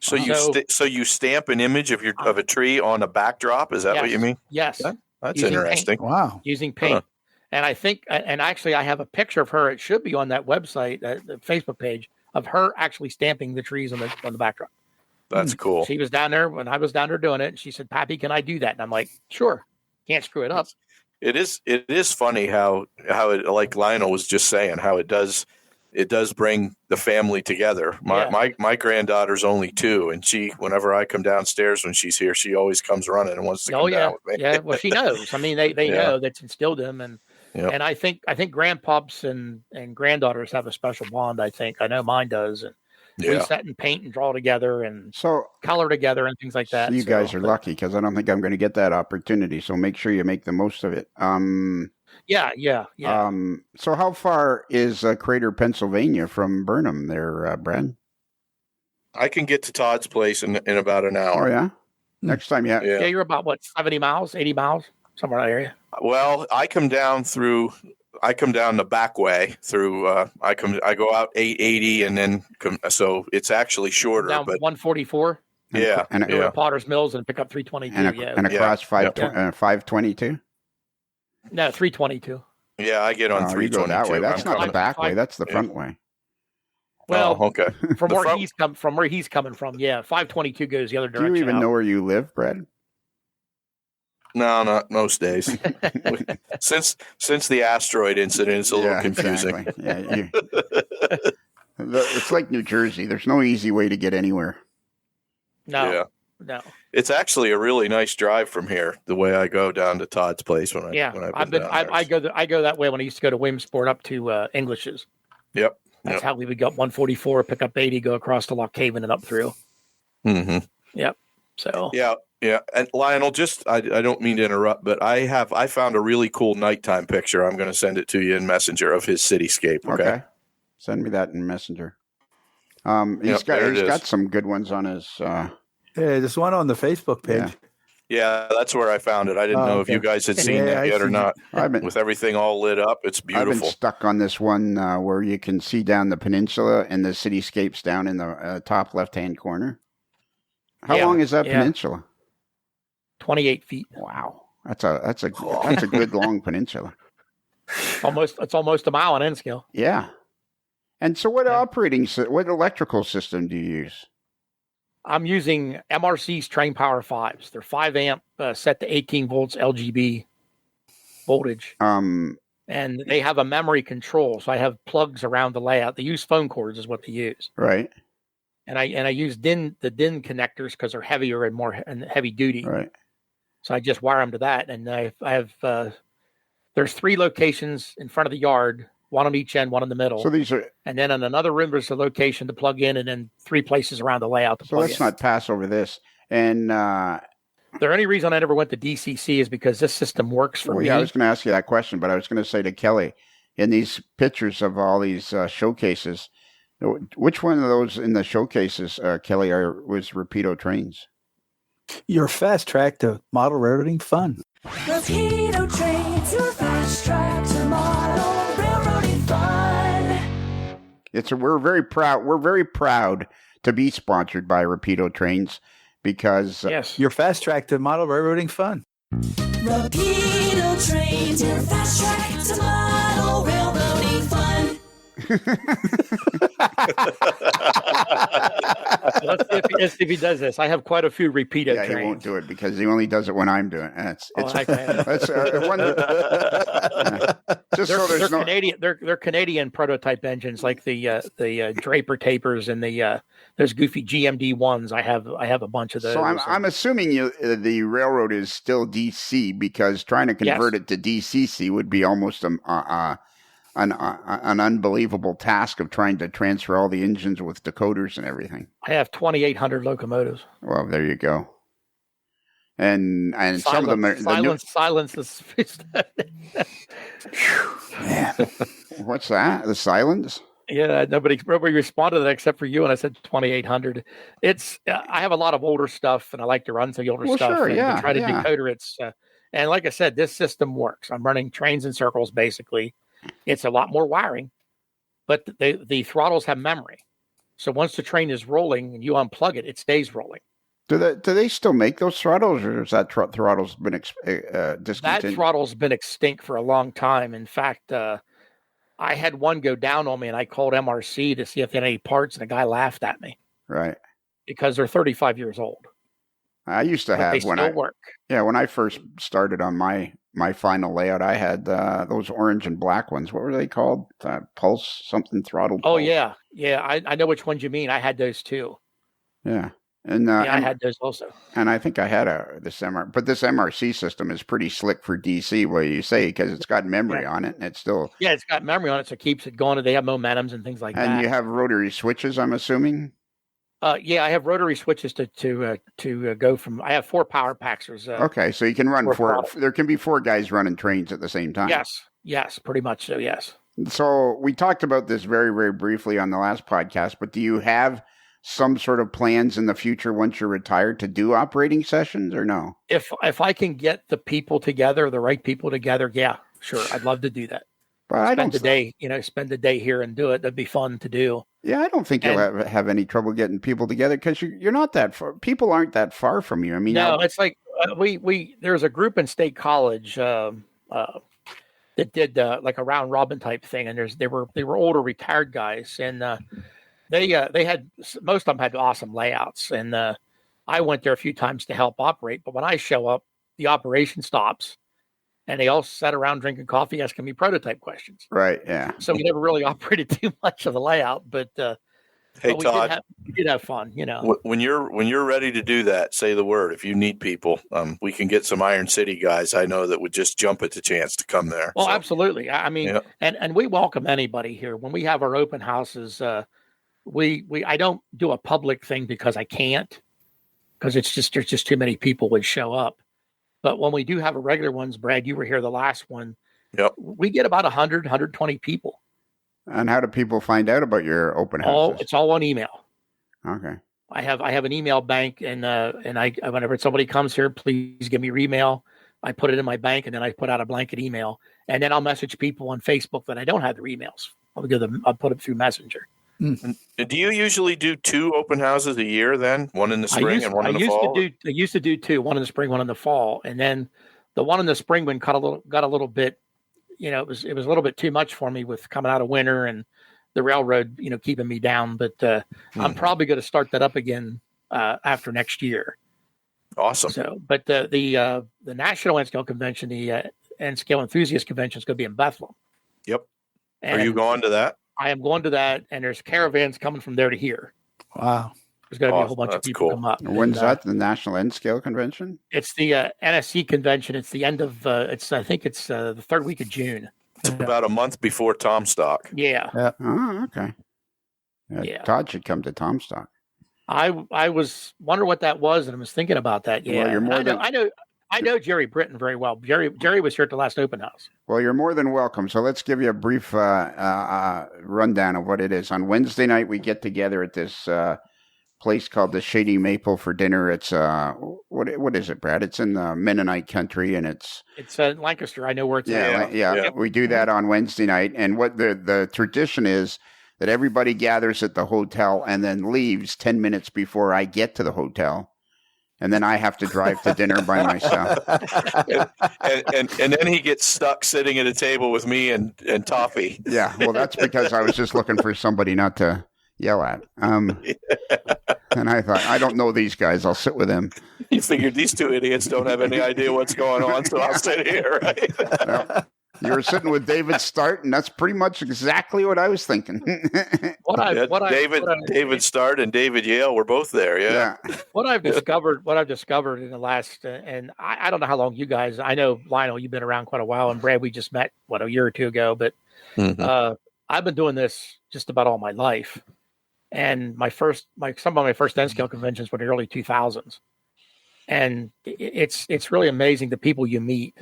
So you stamp an image of a tree on a backdrop? Is that what you mean? Yes. That's interesting. Paint. Wow. Using paint. And I think, and actually I have a picture of her. It should be on that website, the Facebook page, of her actually stamping the trees on the backdrop. That's cool. She was down there when I was down there doing it. And she said, "Pappy, can I do that?" And I'm like, "Sure. Can't screw it up." It is funny how it, like Lionel was just saying, how it does bring the family together. My granddaughter's only 2, and whenever I come downstairs when she's here, she always comes running and wants to come down with me. Yeah, well, she knows. I mean, they know that's instilled in them, and I think grandpups and granddaughters have a special bond. I know mine does, and we sit and paint and draw together and color together and things like that. So you guys are lucky, because I don't think I'm going to get that opportunity. So make sure you make the most of it. Yeah. So how far is Crater, Pennsylvania from Burnham there, Brad? I can get to Todd's place in about an hour. Oh, yeah? Next time, yeah. You're about, 70 miles, 80 miles, somewhere in that area? Well, I come down the back way through, I go out 880 and then so it's actually shorter. Down but 144? And go to Potter's Mills and pick up 322. And across 522? No, 322. Yeah, I get on 322. You go that way. That's not the back way. That's the front way. Well, okay. From where he's coming from, 522 goes the other direction. Do you even know where you live, Brad? No, not most days. Since the asteroid incident, it's a little confusing. Exactly. It's like New Jersey. There's no easy way to get anywhere. No. It's actually a really nice drive from here. The way I go down to Todd's place when I go that way when I used to go to Williamsport up to English's. Yep. That's how we would go up 144, pick up 80, go across to Lock Haven and up through. Mm-hmm. Yep. So yeah. And Lionel, I don't mean to interrupt, but I found a really cool nighttime picture. I'm going to send it to you in Messenger of his cityscape. Okay. Send me that in Messenger. He's got some good ones on his. There's one on the Facebook page. Yeah, that's where I found it. I didn't know if you guys had seen that yet or not. With everything all lit up, it's beautiful. I've been stuck on this one where you can see down the peninsula and the cityscapes down in the top left-hand corner. How long is that peninsula? 28 feet. Wow. That's a good long peninsula. It's almost a mile on N scale. Yeah. And so what electrical system do you use? I'm using MRC's Train Power 5s. They're 5 amp set to 18 volts LGB voltage. And they have a memory control. So I have plugs around the layout. They use phone cords is what they use. Right. And I use the DIN connectors because they're heavier and more heavy duty. Right. So I just wire them to that. And I have there's 3 locations in front of the yard, one on each end, one in the middle. So these are, and then on another room, there's a location to plug in, and then 3 places around the layout to so plug in. let's not pass over this. And the only reason I never went to DCC is because this system works for me. Yeah, I was going to ask you that question, but I was going to say to Kelly, in these pictures of all these showcases, which one of those in the showcases, Kelly, was Rapido trains? Your fast track to model railroading fun. Rapido trains, your fast track to model railroading fun. We're very proud to be sponsored by Rapido trains because yes, your fast track to model railroading fun. Rapido trains, your fast track to model railroading fun. Let's see if he does this. I have quite a few Rapido trains. He won't do it because he only does it when I'm doing it. They're Canadian prototype engines like the Draper Tapers and those goofy GMD ones. I have a bunch of those. So I'm assuming the railroad is still DC because trying to convert it to DCC would be almost an unbelievable task of trying to transfer all the engines with decoders and everything. I have 2,800 locomotives. Well, there you go. And some of them are silence. Man, what's that? The silence? Yeah, nobody responded to that except for you, and I said 2,800. I have a lot of older stuff, and I like to run through the older stuff. Sure, and to try to decoder it. And like I said, this system works. I'm running trains in circles basically. It's a lot more wiring, but the throttles have memory. So once the train is rolling and you unplug it, it stays rolling. Do they still make those throttles, or has that throttle's been discontinued? That throttle's been extinct for a long time. In fact, I had one go down on me, and I called MRC to see if they had any parts, and the guy laughed at me. Right. Because they're 35 years old. I used to have when I first started on my final layout, I had those orange and black ones. What were they called? Pulse something throttle. Oh pulse. yeah. I know which ones you mean. I had those too. Yeah, and I had those also. And I think I had this MRC, but this MRC system is pretty slick for DC. What you say because it's got memory on it, and it's still it's got memory on it, so it keeps it going. And they have momentums and things like that. And you have rotary switches, I'm assuming. I have rotary switches to go from. I have 4 power packers. Okay, so you can run 4. There can be 4 guys running trains at the same time. Yes, pretty much so. Yes. So we talked about this very, very briefly on the last podcast. But do you have some sort of plans in the future once you're retired to do operating sessions, or no? If I can get the people together, the right people together, yeah, sure, I'd love to do that. But spend the day here and do it. That'd be fun to do. Yeah, I don't think you'll have any trouble getting people together because you're not that far. People aren't that far from you. I mean, no, it's like there's a group in State College that did like a round robin type thing, and they were older retired guys, and they had most of them had awesome layouts, and I went there a few times to help operate. But when I show up, the operation stops. And they all sat around drinking coffee, asking me prototype questions. Right, yeah. So we never really operated too much of the layout, but hey, Todd, we did have fun, you know. When you're ready to do that, say the word. If you need people, we can get some Iron City guys I know that would just jump at the chance to come there. Well, absolutely. I mean, and we welcome anybody here. When we have our open houses, I don't do a public thing because I can't, because there's just too many people would show up. But when we do have a regular ones, Brad, you were here the last one. Yep. We get about 100, 120 people. And how do people find out about your open houses? It's all on email. Okay. I have an email bank, and I whenever somebody comes here, please give me your email. I put it in my bank, and then I put out a blanket email, and then I'll message people on Facebook that I don't have their emails. I'll put it through Messenger. Do you usually do 2 open houses a year then? One in the spring and one in the fall? I used to do 2, one in the spring, one in the fall. And then the one in the spring one got a little bit, it was a little bit too much for me with coming out of winter and the railroad, keeping me down. But I'm probably going to start that up again after next year. Awesome. So, but the National N-Scale Convention, the N-Scale Enthusiast Convention is going to be in Bethlehem. Yep. And are you going to that? I am going to that, and there's caravans coming from there to here. Wow. There's going to be a whole bunch of people come up. When's that? The National N-Scale Convention? It's the NSC convention. It's the end of. I think it's the 3rd week of June. It's about a month before Tomstock. Yeah. Oh, okay. Yeah. Todd should come to Tomstock. I was wondering what that was, and I was thinking about that. Yeah. Well, you're more I know Jerry Britton very well. Jerry was here at the last open house. Well, you're more than welcome. So let's give you a brief rundown of what it is. On Wednesday night, we get together at this place called the Shady Maple for dinner. It's what is it, Brad? It's in the Mennonite country, and it's Lancaster. I know where it's at. Yeah. We do that on Wednesday night, and what the tradition is that everybody gathers at the hotel and then leaves 10 minutes before I get to the hotel. And then I have to drive to dinner by myself. and then he gets stuck sitting at a table with me and Toffee. Yeah, well, that's because I was just looking for somebody not to yell at. And I thought, I don't know these guys. I'll sit with them. You figured these 2 idiots don't have any idea what's going on, so I'll sit here, right? Well, you were sitting with David Start, and that's pretty much exactly what I was thinking. David Start and David Yale were both there. Yeah. What I've discovered in the last, and I don't know how long you guys. I know Lionel, you've been around quite a while, and Brad, we just met a year or 2 ago. But I've been doing this just about all my life, and some of my first N-Scale conventions were in the early 2000s, and it's really amazing the people you meet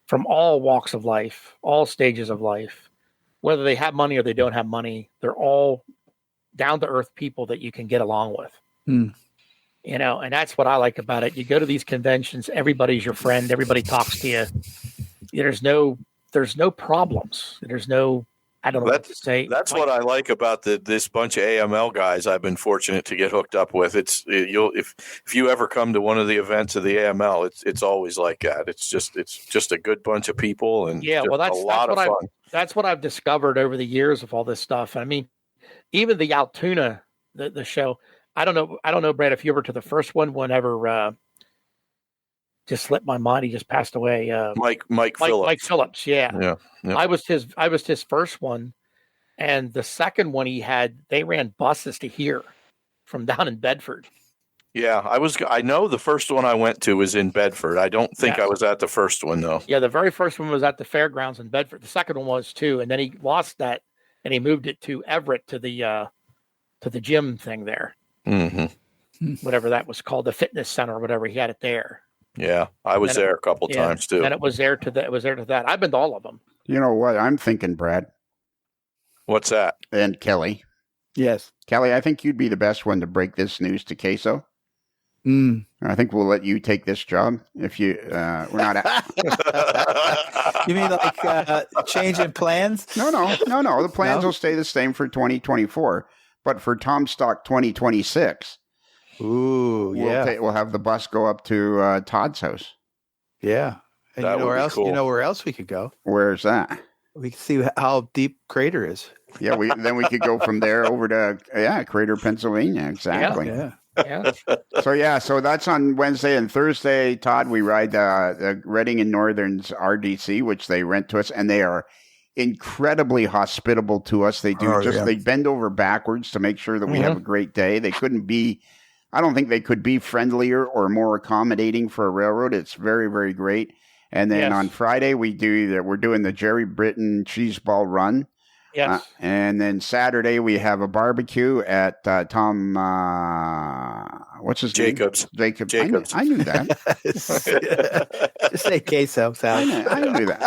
from all walks of life, all stages of life, whether they have money or they don't have money. They're all down to earth people that you can get along with. And that's what I like about it. You go to these conventions, everybody's your friend, everybody talks to you. There's no problems. There's no, I don't know what to say. That's what I like about this bunch of AML guys I've been fortunate to get hooked up with. If you ever come to one of the events of the AML, it's always like that. It's just a good bunch of people, and that's a lot of fun. That's what I've discovered over the years of all this stuff. I mean, even the Altoona, the show. I don't know, Brad, if you were to the first one, whenever just slipped my mind. He just passed away. Mike Phillips. Mike Phillips. Yeah. Yeah. I was his first one, and the second one they ran buses to here from down in Bedford. Yeah, I know the first one I went to was in Bedford. I don't think I was at the first one though. Yeah, the very first one was at the fairgrounds in Bedford. The second one was too, and then he lost that and he moved it to Everett to the gym thing there. Mm-hmm. Whatever that was called, the fitness center or whatever. He had it there. Yeah, I was there a couple times too. And it was there to that. I've been to all of them. You know what I'm thinking, Brad? What's that? And Kelly. Yes. Kelly, I think you'd be the best one to break this news to Queso. I think we'll let you take this job if we're not. You mean like changing plans? No. The plans will stay the same for 2024, but for Tomstock 2026. We'll have the bus go up to Todd's house. Yeah. And that you know where else? Cool. You know where else we could go? Where's that? We can see how deep Crater is. Yeah, then we could go from there over to Crater, Pennsylvania. Exactly. Yeah. So that's on Wednesday and Thursday. Todd, we ride the Reading and Northern's RDC, which they rent to us, and they are incredibly hospitable to us. They do they bend over backwards to make sure that we have a great day. I don't think they could be friendlier or more accommodating for a railroad. It's very, very great. And then on Friday, we're doing the Jerry Britton Cheese Ball Run. Yes. And then Saturday, we have a barbecue at Tom, what's his Jacobs. name? Jacobs. I knew that. Just say queso, Sal. I knew that.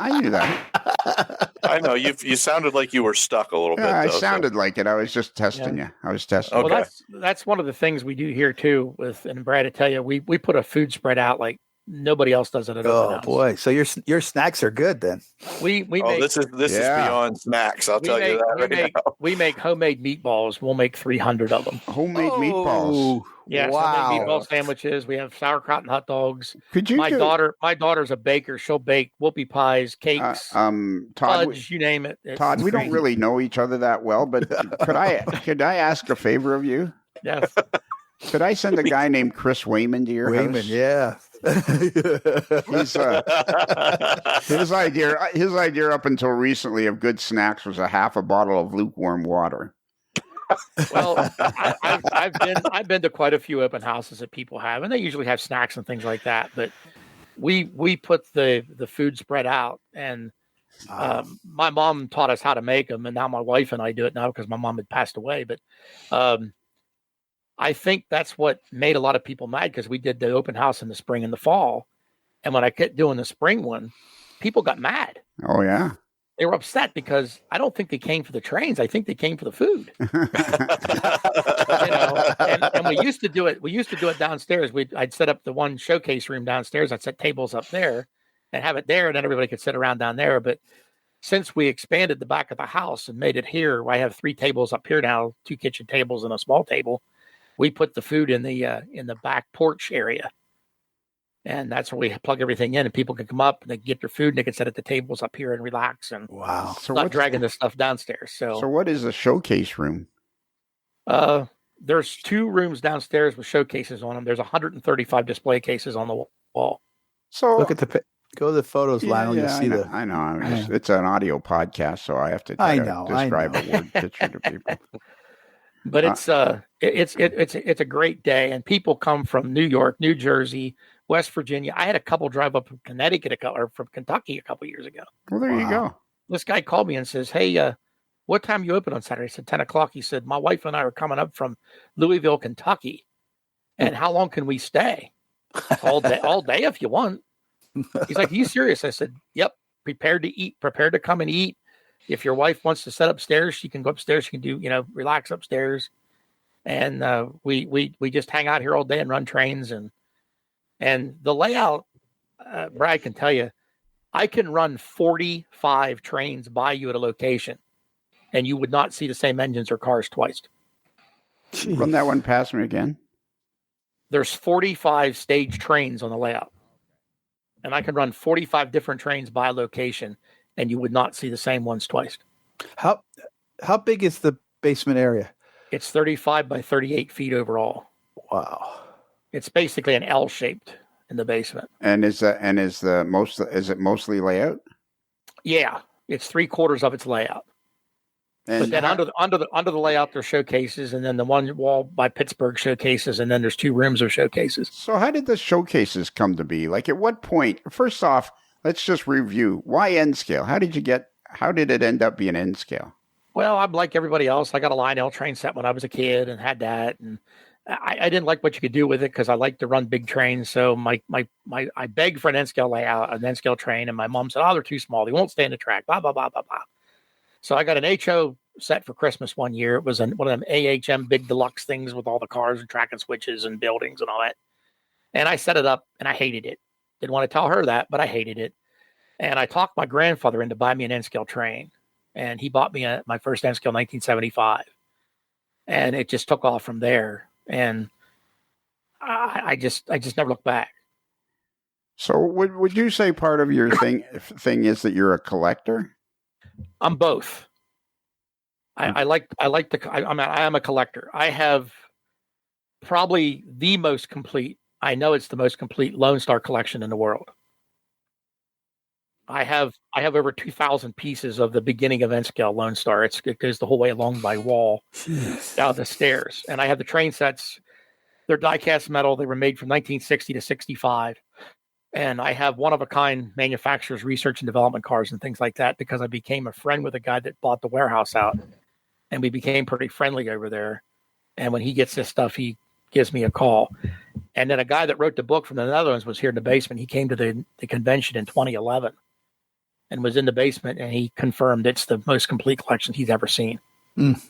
I know. You sounded like you were stuck a little bit. I sounded like it. I was just testing you. I was testing. Okay. Well, that's one of the things we do here too. And Brad, to tell you, we put a food spread out like Nobody else does it at open house. Boy, so your snacks are good then. We make this is beyond snacks. I'll tell you that now. We make homemade meatballs. We'll make 300 of them. Homemade meatballs. Yeah, wow. homemade meatball sandwiches. We have sauerkraut and hot dogs. Could you? My daughter's a baker. She'll bake whoopie pies, cakes, Todd, fudge, you name it. Todd, we don't really know each other that well, but could I ask a favor of you? Yes. Could I send a guy named Chris Wayman to your house? Yeah. His idea up until recently of good snacks was a half a bottle of lukewarm water. Well, I've been to quite a few open houses that people have, and they usually have snacks and things like that. But we put the food spread out, and my mom taught us how to make them, and now my wife and I do it now because my mom had passed away. But I think that's what made a lot of people mad, because we did the open house in the spring and the fall. And when I kept doing the spring one, people got mad. Oh, yeah. They were upset because I don't think they came for the trains. I think they came for the food. And we used to do it. We used to do it downstairs. I'd set up the one showcase room downstairs. I'd set tables up there and have it there, and then everybody could sit around down there. But since we expanded the back of the house and made it here, I have 3 tables up here now, 2 kitchen tables and a small table. We put the food in the back porch area, and that's where we plug everything in, and people can come up and they can get their food, and they can sit at the tables up here and relax, and So not dragging this stuff downstairs. So what is a showcase room? There's 2 rooms downstairs with showcases on them. There's 135 display cases on the wall. So look at go to the photos, Lionel. You'll see I know. It's an audio podcast, so I have to describe a word picture to people. But it's a great day, and people come from New York, New Jersey, West Virginia. I had a couple drive up from Connecticut or from Kentucky a couple years ago. Well, there you go. This guy called me and says, "Hey, what time you open on Saturday?" I said 10 o'clock. He said, "My wife and I are coming up from Louisville, Kentucky, and how long can we stay? All day if you want." He's like, "Are you serious?" I said, "Yep. Prepared to eat. Prepared to come and eat. If your wife wants to sit upstairs, she can go upstairs. She can do, relax upstairs." And we just hang out here all day and run trains. And the layout, Brad can tell you, I can run 45 trains by you at a location, and you would not see the same engines or cars twice. Jeez. Run that one past me again. There's 45 stage trains on the layout, and I can run 45 different trains by location, and you would not see the same ones twice. How big is the basement area? It's 35 by 38 feet overall. Wow. It's basically an L shaped in the basement. And is it mostly layout? Yeah, it's 3/4 of its layout. And but then under the layout, there's showcases, and then the one wall by Pittsburgh showcases, and then there's 2 rooms of showcases. So how did the showcases come to be? Like, at what point? First off, let's just review. Why N scale? How did it end up being N scale? Well, I'm like everybody else. I got a Lionel train set when I was a kid and had that, and I didn't like what you could do with it because I like to run big trains. So I begged for an N scale layout, an N scale train, and my mom said, "Oh, they're too small. They won't stay in the track." Blah blah blah blah blah. So I got an HO set for Christmas one year. It was one of them AHM big deluxe things with all the cars and track and switches and buildings and all that. And I set it up, and I hated it. Didn't want to tell her that, but I hated it. And I talked my grandfather into buying me an N scale train. And he bought me my first N scale in 1975. And it just took off from there. And I just never looked back. So would you say part of your thing is that you're a collector? I'm both. I am a collector. I have probably the most complete, I know it's the most complete Lone Star collection in the world. I have over 2,000 pieces of the beginning of N scale Lone Star. It goes the whole way along my wall, down the stairs. And I have the train sets. They're die-cast metal. They were made from 1960 to 65. And I have one-of-a-kind manufacturers, research and development cars and things like that, because I became a friend with a guy that bought the warehouse out. And we became pretty friendly over there. And when he gets this stuff, he gives me a call. And then a guy that wrote the book from the Netherlands was here in the basement. He came to the convention in 2011. And was in the basement, and he confirmed it's the most complete collection he's ever seen. Mm.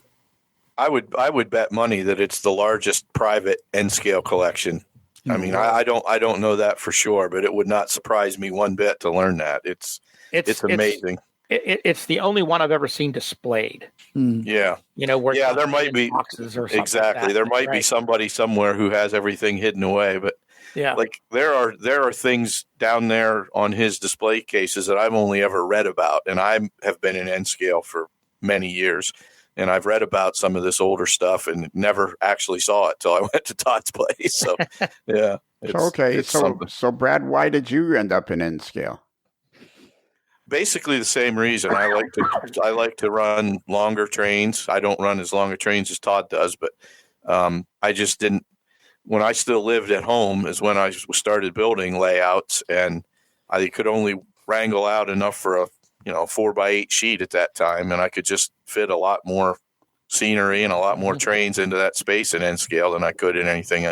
I would bet money that it's the largest private N scale collection I mean, I don't know that for sure, but it would not surprise me one bit to learn that. It's amazing. It's the only one I've ever seen displayed. Yeah. Where there might be boxes or something. Exactly. Like that. There might be somebody somewhere who has everything hidden away, but like there are things down there on his display cases that I've only ever read about, and I have been in N scale for many years, and I've read about some of this older stuff and never actually saw it till I went to Todd's place. So yeah. So Brad, why did you end up in N scale? Basically the same reason. I like to run longer trains. I don't run as long a trains as Todd does, but I just didn't. When I still lived at home is when I started building layouts, and I could only wrangle out enough for a 4x8 sheet at that time, and I could just fit a lot more scenery and a lot more trains into that space in N scale than I could in anything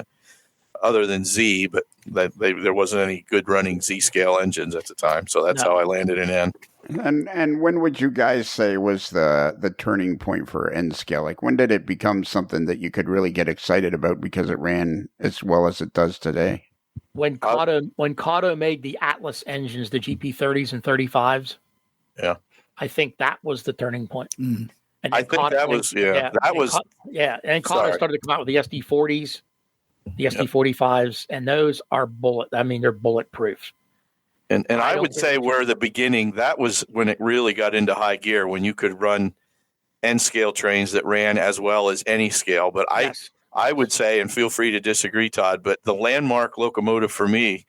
other than Z, but there wasn't any good running Z scale engines at the time. So that's how I landed in N. And when would you guys say was the turning point for N scale? Like, when did it become something that you could really get excited about because it ran as well as it does today? When Kato made the Atlas engines, the GP30s and 35s. Yeah. I think that was the turning point. Mm. And I think that was. And Kato started to come out with the SD40s. The SD45s, and those are they're bulletproof. And I would say where the beginning, that was when it really got into high gear, when you could run N scale trains that ran as well as any scale. But I would say, and feel free to disagree, Todd, but the landmark locomotive for me,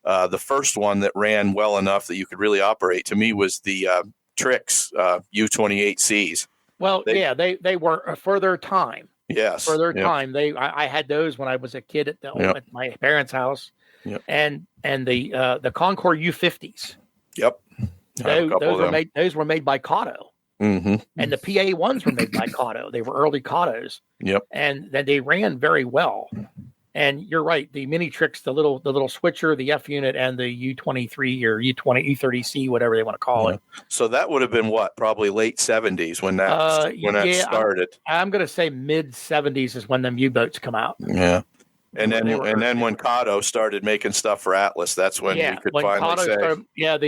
the first one that ran well enough that you could really operate, to me, was the Trix U28Cs. Well, they were for their time. Yes. For their time. I had those when I was a kid at my parents' house. Yep. And the Concord U50s. Yep. Those were made by Kato. Mm-hmm. And the PA ones were made by Kato. They were early Katos. Yep. And then they ran very well. And you're right, the mini Trix, the little switcher, the F unit, and the U23 or U30C, whatever they want to call it. So that would have been probably late 70s when that started. I'm going to say mid 70s is when them U-boats come out. Yeah. And then when Kato started making stuff for Atlas, that's when we could finally say.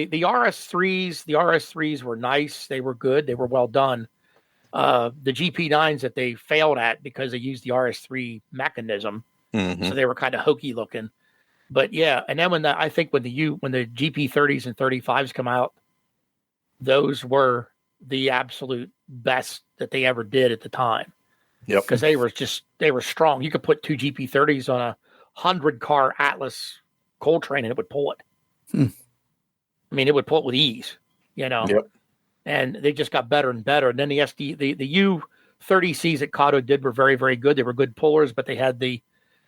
The RS3s were nice. They were good. They were well done. The GP9s that they failed at because they used the RS3 mechanism. Mm-hmm. So they were kind of hokey looking, but and then when the GP30s and 35s come out, those were the absolute best that they ever did at the time. Yep. Because they were strong. You could put two GP30s on a 100-car Atlas coal train and it would pull it. I mean, it would pull it with ease, Yep. And they just got better and better. And then the U30Cs that Kato did were very, very good. They were good pullers, but they had the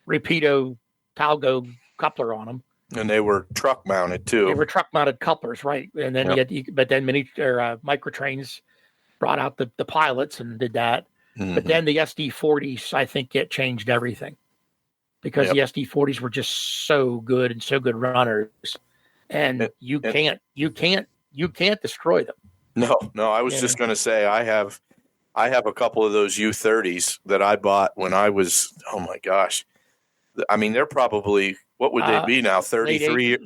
Rapido Talgo coupler on them, and they were truck mounted too. They were truck mounted couplers, right? And then micro trains brought out the pilots and did that. Mm-hmm. But then the SD40s, I think, changed everything because the SD40s were just so good and so good runners, and you can't destroy them. No. I was just going to say I have a couple of those U30s that I bought when I was, oh my gosh. I mean, they're probably, what would they be now? 33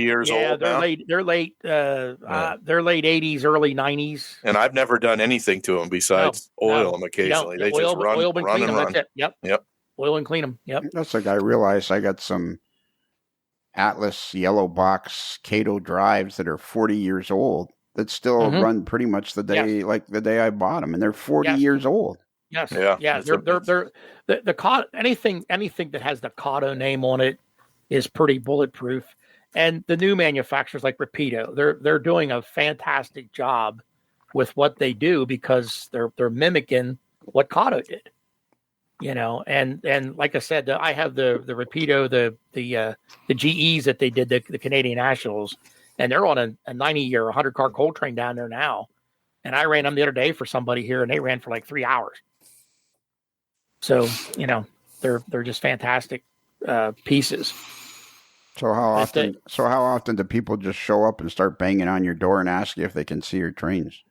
years old now? They're late 80s, early 90s. And I've never done anything to them besides oil them occasionally. They just run and run. That's it. Yep. Oil and clean them. Yep. That's like I realized I got some Atlas yellow box Kato drives that are 40 years old that still run pretty much the day I bought them, and they're 40 years old. Yes. Yeah. They're anything that has the Kato name on it is pretty bulletproof. And the new manufacturers like Rapido, they're doing a fantastic job with what they do because they're mimicking what Kato did. And like I said, I have the Rapido, the GEs that they did, the Canadian Nationals, and they're on a 90 or 100-car coal train down there now. And I ran them the other day for somebody here, and they ran for like 3 hours. So, they're just fantastic pieces. So how often do people just show up and start banging on your door and ask you if they can see your trains?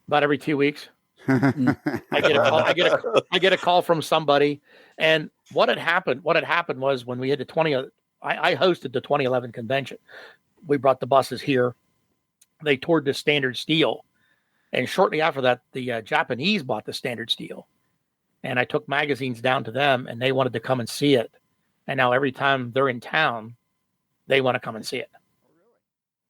About every 2 weeks. I get a call from somebody. And what had happened was when we had the I hosted the 2011 convention. We brought the buses here. They toured the Standard Steel. And shortly after that, the Japanese bought the Standard Steel. And I took magazines down to them, and they wanted to come and see it. And now every time they're in town, they want to come and see it.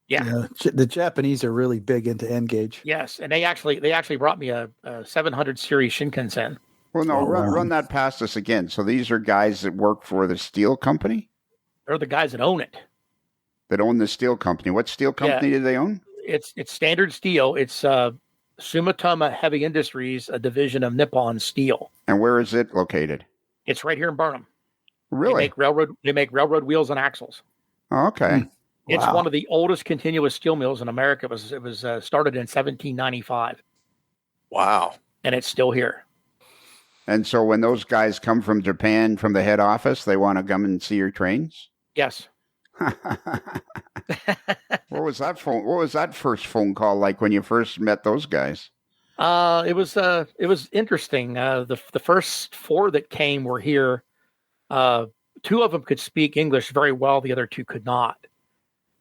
Yeah. The Japanese are really big into N-gauge. Yes, and they actually brought me a 700 series Shinkansen. Well, no, run that past us again. So these are guys that work for the steel company? They're the guys that own it. That own the steel company. What steel company do they own? It's Standard Steel. It's Sumitomo Heavy Industries, a division of Nippon Steel. And where is it located? It's right here in Burnham. Really? They make railroad wheels and axles. Oh, okay. It's one of the oldest continuous steel mills in America. It was started in 1795. Wow. And it's still here. And so when those guys come from Japan, from the head office, they want to come and see your trains? Yes. What was that first phone call like when you first met those guys? It was interesting. The first 4 that came were here. 2 of them could speak English very well. The other 2 could not.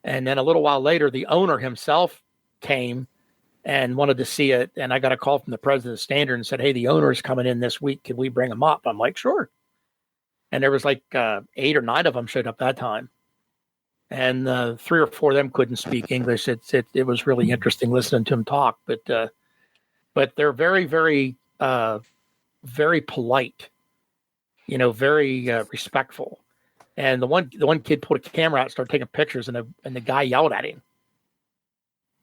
And then a little while later, the owner himself came and wanted to see it. And I got a call from the president of Standard and said, "Hey, the owner's coming in this week. Can we bring him up?" I'm like, "Sure." And there was like 8 or 9 of them showed up that time. And 3 or 4 of them couldn't speak English. It was really interesting listening to them talk. But they're very, very, very polite. Very respectful. And the one kid pulled a camera out and started taking pictures, and the guy yelled at him.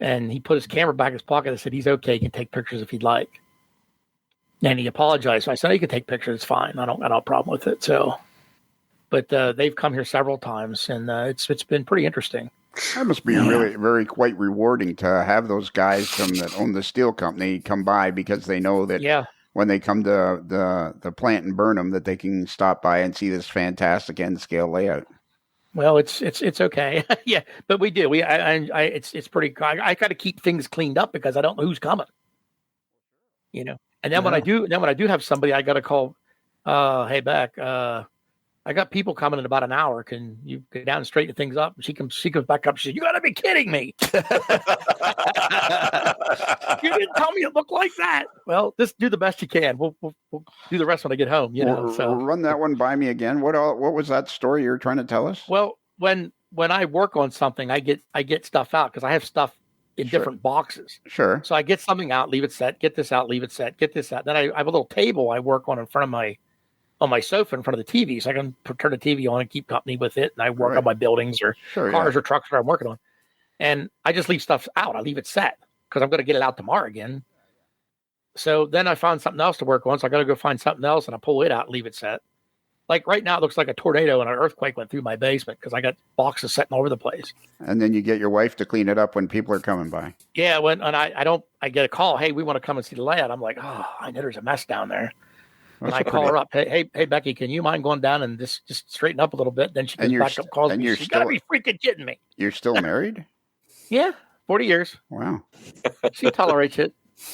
And he put his camera back in his pocket and said, "He's okay. He can take pictures if he'd like." And he apologized. So I said, "You can take pictures. It's fine. I don't have a problem with it." So, but they've come here several times, and it's been pretty interesting. That must be really quite rewarding to have those guys that own the steel company come by, because they know that when they come to the plant in Burnham, that they can stop by and see this fantastic N scale layout. Well, it's okay. Yeah, but we do. It's pretty. I got to keep things cleaned up because I don't know who's coming. And then when I do have somebody, I got to call. Hey, Beck. I got people coming in about an hour. Can you go down and straighten things up? She comes back up. She says, "You got to be kidding me. You didn't tell me it looked like that." Well, just do the best you can. We'll do the rest when I get home. So run that one by me again. What was that story you were trying to tell us? Well, when I work on something, I get stuff out because I have stuff in different boxes. Sure. So I get something out, leave it set. Get this out, leave it set. Get this out. Then I have a little table I work on in front of my sofa in front of the TV, so I can turn the TV on and keep company with it. And I work on my buildings or cars or trucks that I'm working on. And I just leave stuff out. I leave it set because I'm going to get it out tomorrow again. So then I found something else to work on. So I got to go find something else, and I pull it out and leave it set. Like right now, it looks like a tornado and an earthquake went through my basement because I got boxes setting all over the place. And then you get your wife to clean it up when people are coming by. Yeah, I get a call. "Hey, we want to come and see the layout." I'm like, "Oh, I know there's a mess down there." And I call her up. Hey, Becky, can you mind going down and just straighten up a little bit? Then she comes back up, calls me. You got to be freaking kidding me. You're still married? Yeah, 40 years. Wow. She tolerates it.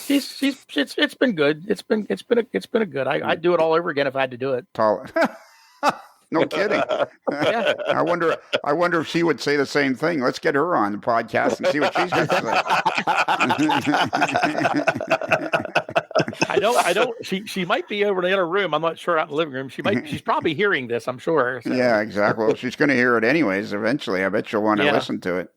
It's been good. It's been a good. I'd do it all over again if I had to do it. No kidding. Yeah. I wonder if she would say the same thing. Let's get her on the podcast and see what she's going to say. I don't. She might be over in the other room. I'm not sure, out in the living room. She's probably hearing this, I'm sure. So. Yeah, exactly. Well, she's going to hear it anyways. Eventually, I bet she'll want to listen to it.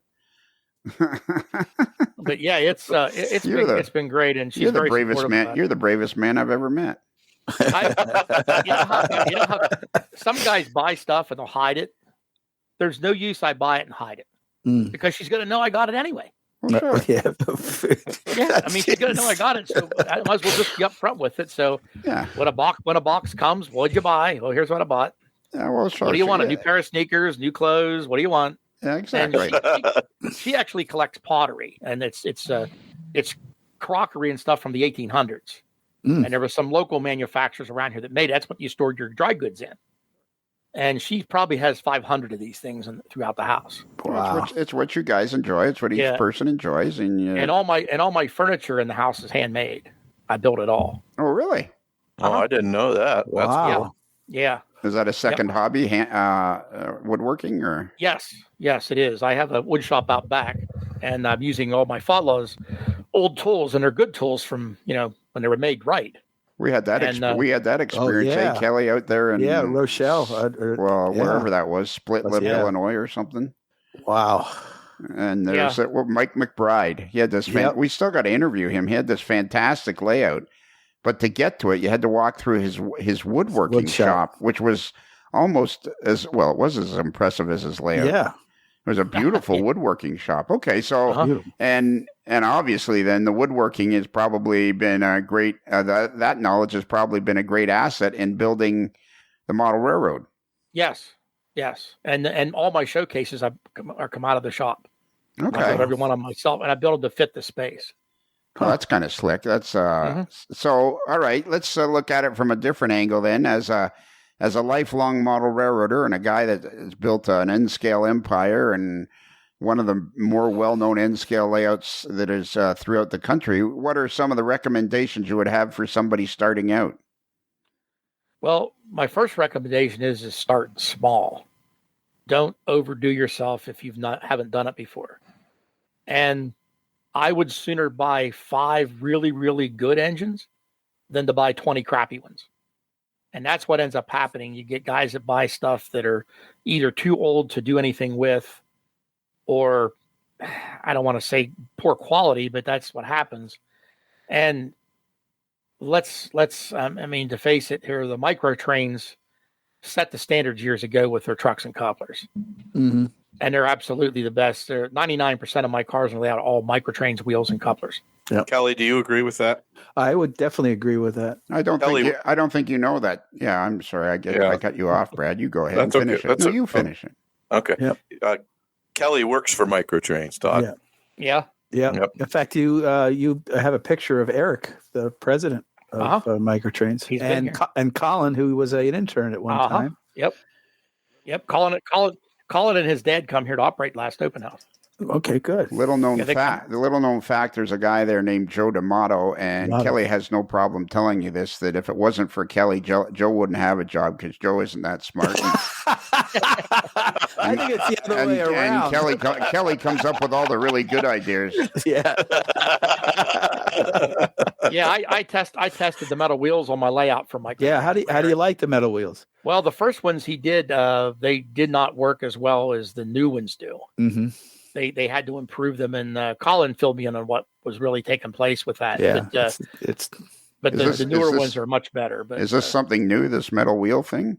But yeah, it's been great, and she's you're the very bravest man. You're the bravest man I've ever met. You know how some guys buy stuff and they'll hide it. There's no use I buy it and hide it because she's going to know I got it anyway. Well, sure. Yeah, I mean, she's going to know I got it, so I might as well just be up front with it. So when a box comes, what'd you buy? Well, here's what I bought. Yeah, well, sure. What do you want? A new pair of sneakers, new clothes? What do you want? Yeah, exactly. And she actually collects pottery, and it's crockery and stuff from the 1800s. And there were some local manufacturers around here that made it. That's what you stored your dry goods in. And she probably has 500 of these things throughout the house. Wow. It's what you guys enjoy. It's what each person enjoys. And all my furniture in the house is handmade. I built it all. Oh, really? Oh, I didn't know that. Wow. Yeah. Is that a second hobby, woodworking, or? Yes, it is. I have a wood shop out back, and I'm using all my father-in-law's old tools, and they're good tools from when they were made right. We had that. We had that experience, yeah. Kelly, out there in Rochelle. Wherever that was, Split Lip, Illinois, or something. Wow. And there's Mike McBride. He had this. We still got to interview him. He had this fantastic layout, but to get to it, you had to walk through his woodworking shop, which was almost as well. It was as impressive as his layout. Yeah, it was a beautiful woodworking shop. Okay, so and obviously, then the woodworking has probably been a great. That knowledge has probably been a great asset in building the model railroad. Yes, and all my showcases are come out of the shop. Okay, I built every one of them myself, and I built them to fit the space. Oh, that's kind of slick. That's so. All right, let's look at it from a different angle then. As a lifelong model railroader and a guy that has built an N-scale empire and one of the more well-known N-scale layouts that is throughout the country, what are some of the recommendations you would have for somebody starting out? Well, my first recommendation is start small. Don't overdo yourself if haven't done it before. And I would sooner buy 5 really, really good engines than to buy 20 crappy ones. And that's what ends up happening. You get guys that buy stuff that are either too old to do anything with, or I don't want to say poor quality, but that's what happens. And let's to face it here, the micro trains set the standards years ago with their trucks and couplers. Mm-hmm. And they're absolutely the best. They're 99% of my cars are laid out all micro trains, wheels, and couplers. Yep. Kelly, do you agree with that? I would definitely agree with that. I don't think you know that. Yeah, I'm sorry. I cut you off, Brad. You go ahead and finish it. You finish it. Okay. Yep. Kelly works for Microtrains, Todd. Yeah. Yep. In fact, you have a picture of Eric, the president of Microtrains, and Colin, who was an intern at one time. Yep. Colin and his dad come here to operate last open house. Okay, good. Little known fact, there's a guy there named Joe D'Amato, and Kelly has no problem telling you this, that if it wasn't for Kelly, Joe wouldn't have a job because Joe isn't that smart. I think it's the other way around. And Kelly comes up with all the really good ideas. Yeah. I tested the metal wheels on my layout for my. Yeah. How do you like the metal wheels? Well, the first ones he did, they did not work as well as the new ones do. Mm-hmm. They had to improve them, and Colin filled me in on what was really taking place with that. Yeah, but the newer ones are much better. But is this something new? This metal wheel thing?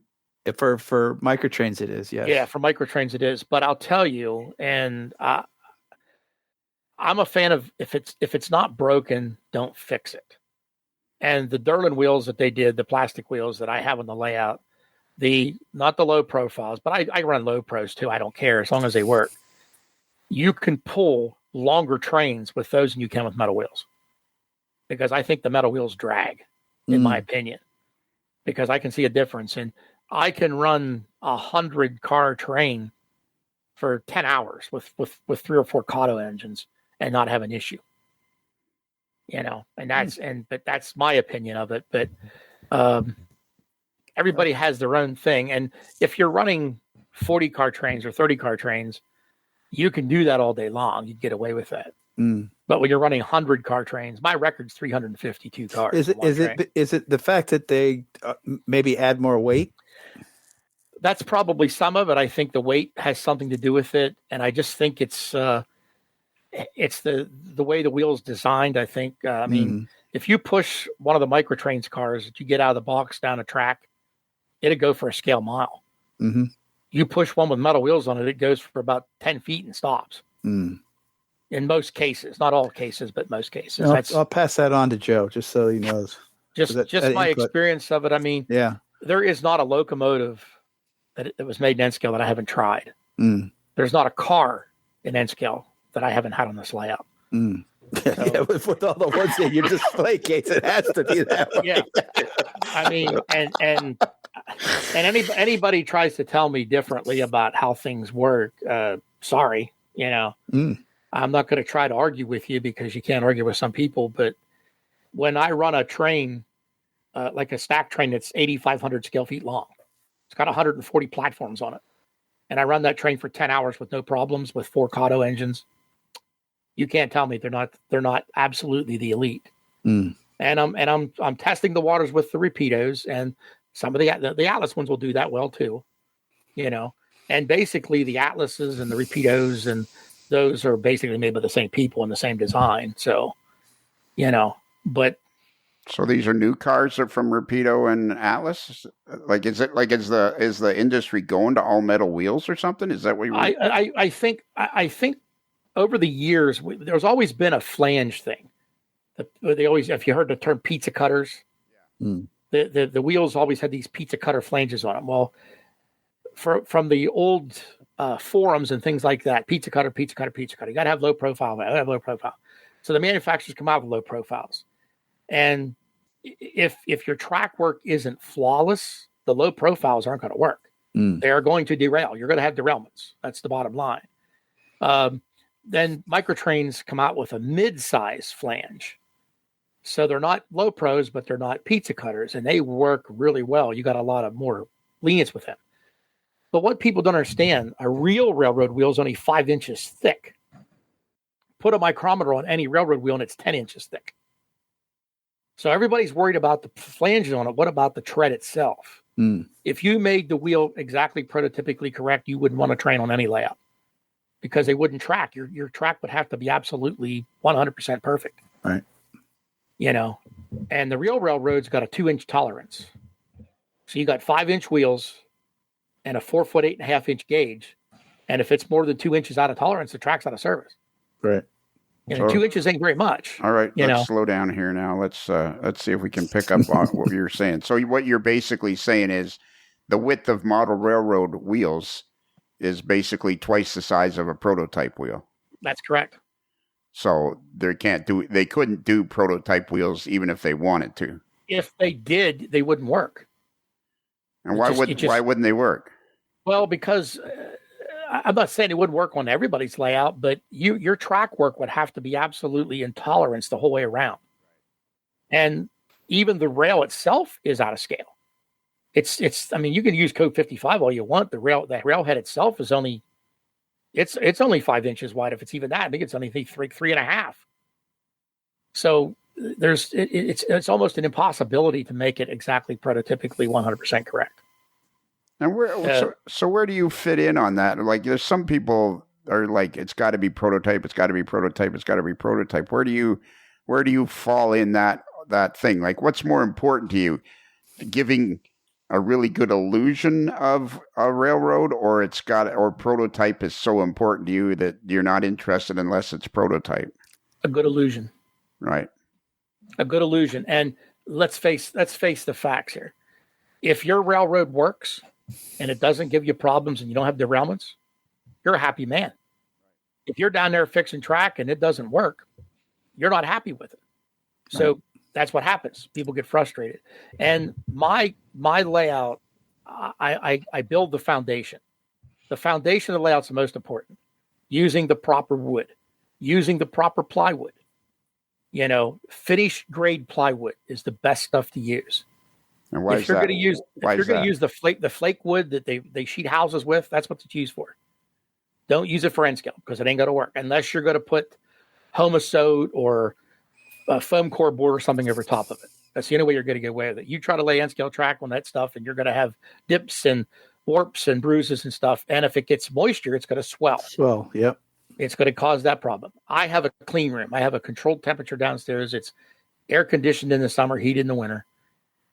For Microtrains, it is. Yes. Yeah, for Microtrains, it is. But I'll tell you, and I'm a fan of if it's not broken, don't fix it. And the Derlin wheels that they did, the plastic wheels that I have on the layout, not the low profiles, but I run low pros too. I don't care as long as they work. You can pull longer trains with those than you can with metal wheels, because I think the metal wheels drag, in my opinion, because I can see a difference. And I can run 100-car train for 10 hours with 3 or 4 Kato engines and not have an issue, and that's my opinion of it. But everybody has their own thing. And if you're running 40-car trains or 30-car trains, you can do that all day long. You'd get away with that. But when you're running 100-car trains, my record's 352 cars. Is it the fact that they maybe add more weight? That's probably some of it. I think the weight has something to do with it, and I just think it's the way the wheel's designed. I think. If you push one of the Microtrains cars that you get out of the box down a track, it'd go for a scale mile. Mm-hmm. You push one with metal wheels on it, it goes for about 10 feet and stops. In most cases, not all cases, but most cases. I'll pass that on to Joe, just so he knows. Just my experience of it. There is not a locomotive that was made in N-scale that I haven't tried. There's not a car in N-scale that I haven't had on this layout. So, with all the ones in your display case, it has to be that way. And anybody tries to tell me differently about how things work. Sorry, I'm not going to try to argue with you because you can't argue with some people. But when I run a train, like a stack train that's 8,500 scale feet long, It's got 140 platforms on it. And I run that train for 10 hours with no problems with 4 Kato engines. You can't tell me they're not absolutely the elite. And I'm testing the waters with the Rapidos, and some of the Atlas ones will do that well too, you know. And basically the Atlases and the Rapidos and those are basically made by the same people and the same design. So, you know, but so these are new cars that from Rapido and Atlas. Like, is the industry going to all metal wheels or something? Is that what you? I think over the years there's always been a flange thing. They always, if you heard the term pizza cutters, the wheels always had these pizza cutter flanges on them. Well, from the old forums and things like that, pizza cutter. You got to have low profile. So the manufacturers come out with low profiles. And if your track work isn't flawless, the low profiles aren't going to work. They are going to derail. You're going to have derailments. That's the bottom line. Then Microtrains come out with a mid-size flange. So they're not low pros, but they're not pizza cutters, and they work really well. You got a lot of more lenience with them. But what people don't understand, a real railroad wheel is only 5 inches thick. Put a micrometer on any railroad wheel and it's 10 inches thick. So everybody's worried about the flanges on it. What about the tread itself? If you made the wheel exactly prototypically correct, you wouldn't want to train on any layout because they wouldn't track. Your track would have to be absolutely 100% perfect. Right. You know, and the real railroad's got a 2-inch tolerance. So you got 5-inch wheels and a 4 foot 8.5-inch gauge. And if it's more than 2 inches out of tolerance, the track's out of service. Right. And 2 inches ain't very much. All right. Let's slow down here now. Let's see if we can pick up on what you're saying. So what you're basically saying is the width of model railroad wheels is basically twice the size of a prototype wheel. That's correct. So they couldn't do prototype wheels even if they wanted to. If they did, they wouldn't work. And why wouldn't they work? Well, because I'm not saying it wouldn't work on everybody's layout, but your track work would have to be absolutely in tolerance the whole way around. And even the rail itself is out of scale. It's I mean, you can use code 55 all you want. The railhead itself is only it's only 5 inches wide, if it's even that. I think it's only 3.5. So it's almost an impossibility to make it exactly prototypically 100% correct. And where do you fit in on that? Like, there's some people are like, it's got to be prototype. Where do you fall in that thing? Like, what's more important to you, giving a really good illusion of a railroad, or prototype is so important to you that you're not interested unless it's prototype? A good illusion. Right. A good illusion. And let's face the facts here. If your railroad works and it doesn't give you problems and you don't have derailments, you're a happy man. If you're down there fixing track and it doesn't work, you're not happy with it. So that's what happens. People get frustrated. And my layout, I build the foundation. The foundation of the layout is the most important. Using the proper wood, using the proper plywood. You know, finished grade plywood is the best stuff to use. And why if you're going to use the flake wood that they sheet houses with, that's what it's used for. Don't use it for N scale because it ain't going to work unless you're going to put Homosote or a foam core board or something over top of it. That's the only way you're going to get away with it. You try to lay N scale track on that stuff, and you're going to have dips and warps and bruises and stuff. And if it gets moisture, it's going to swell. Yep. It's going to cause that problem. I have a clean room. I have a controlled temperature downstairs. It's air conditioned in the summer, heated in the winter,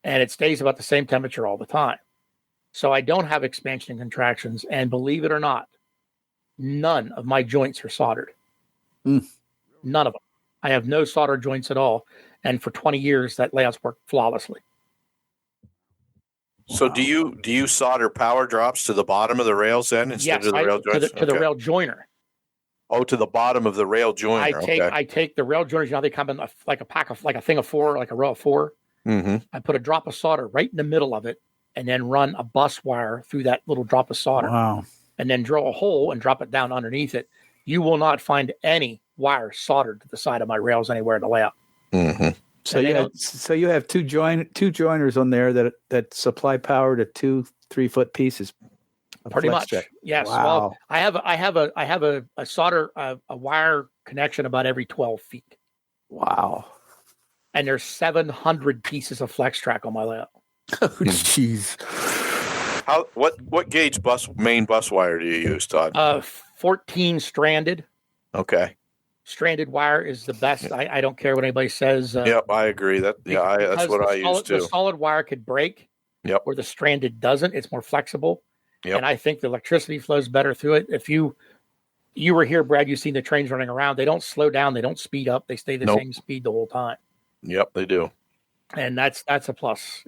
and it stays about the same temperature all the time. So I don't have expansion and contractions. And believe it or not, none of my joints are soldered. None of them. I have no solder joints at all. And for 20 years, that layout's worked flawlessly. So do you solder power drops to the bottom of the rails then instead of the rail joints? To the rail joiner. Oh, to the bottom of the rail joiner. I take the rail joiners. You know, they come in like a thing of 4, like a row of 4. Mm-hmm. I put a drop of solder right in the middle of it, and then run a bus wire through that little drop of solder. Wow! And then drill a hole and drop it down underneath it. You will not find any wire soldered to the side of my rails anywhere in the layout. Mm-hmm. So you have two joiners on there that supply power to 2 3-foot pieces. Pretty much, track. yes. Wow. Well, I have a solder a wire connection about every 12 feet. Wow. And there's 700 pieces of flex track on my layout. Oh, jeez. What gauge main bus wire do you use, Todd? 14 stranded. Okay. Stranded wire is the best. I don't care what anybody says. Yep, I agree. That's what I use too. The solid wire could break. Yep. Where the stranded doesn't. It's more flexible. Yep. And I think the electricity flows better through it. If you were here, Brad, you've seen the trains running around. They don't slow down. They don't speed up. They stay the same speed the whole time. Yep, they do. And that's a plus,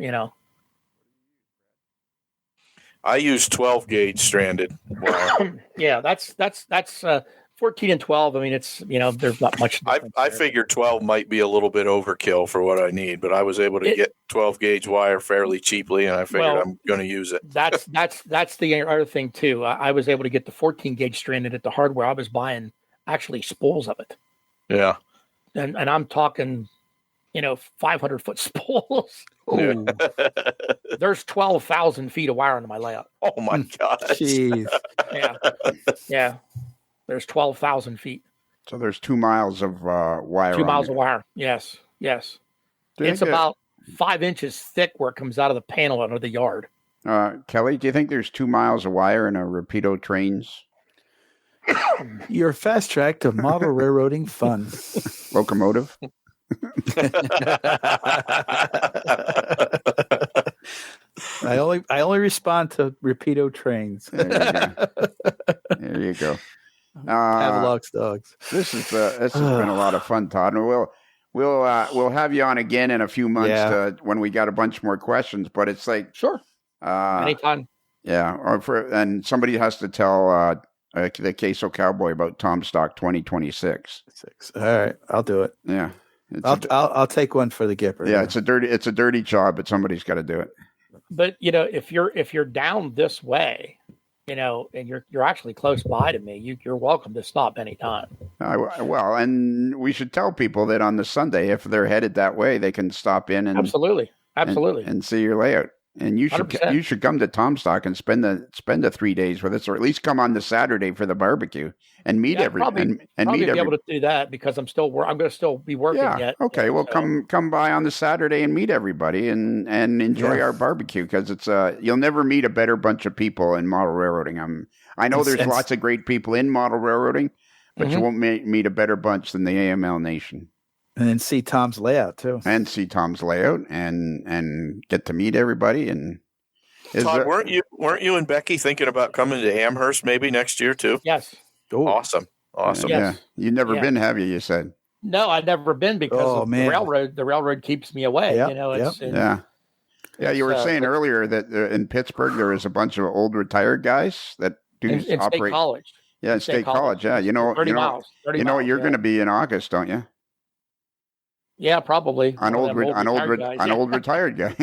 I use 12 gauge stranded wire. Yeah, that's 14 and 12. I mean, it's there's not much. I figured 12 might be a little bit overkill for what I need, but I was able to get 12 gauge wire fairly cheaply, and I figured I'm going to use it. That's the other thing too. I was able to get the 14 gauge stranded at the hardware. I was buying actually spools of it. Yeah, and I'm talking, 500-foot spools. Yeah. There's 12,000 feet of wire into my layout. Oh my gosh! Jeez. Yeah. There's 12,000 feet. So there's 2 miles of wire. 2 miles of wire. Yes. It's about 5 inches thick where it comes out of the panel under the yard. Kelly, do you think there's 2 miles of wire in a Rapido trains? Your fast track to model railroading fun. Locomotive? I only respond to Rapido trains. There you go. Havelock's dogs. This has been a lot of fun, Todd. And we'll have you on again in a few months when we got a bunch more questions. But it's like sure, anytime. Yeah, and somebody has to tell the Queso Cowboy about Tom Stock 2026. All right, I'll do it. Yeah, I'll take one for the Gipper. Yeah, it's a dirty job, but somebody's got to do it. But if you're down this way, and you're actually close by to me, you're welcome to stop anytime. Well, and we should tell people that on the Sunday, if they're headed that way, they can stop in and absolutely and see your layout. And you should come to Tomstock and spend the 3 days with us, or at least come on the Saturday for the barbecue and meet everybody. And meet be able to do that because I'm going to still be working yet. Okay. Well, come by on the Saturday and meet everybody and enjoy our barbecue, because it's you'll never meet a better bunch of people in model railroading. I know there's lots of great people in model railroading, but you won't meet a better bunch than the AML Nation. And then see Tom's layout too. And see Tom's layout and get to meet everybody. And Todd, weren't you and Becky thinking about coming to Amherst maybe next year too? Yes. Ooh. Awesome. Yes. Yeah. You've never been, have you? You said. No, I've never been because the railroad. The railroad keeps me away. Yep. Yeah. You were saying earlier that in Pittsburgh there is a bunch of old retired guys that do in operate. State College. Yeah, State College. Yeah, 30 miles. You're going to be in August, don't you? Yeah, probably. An old retired guy.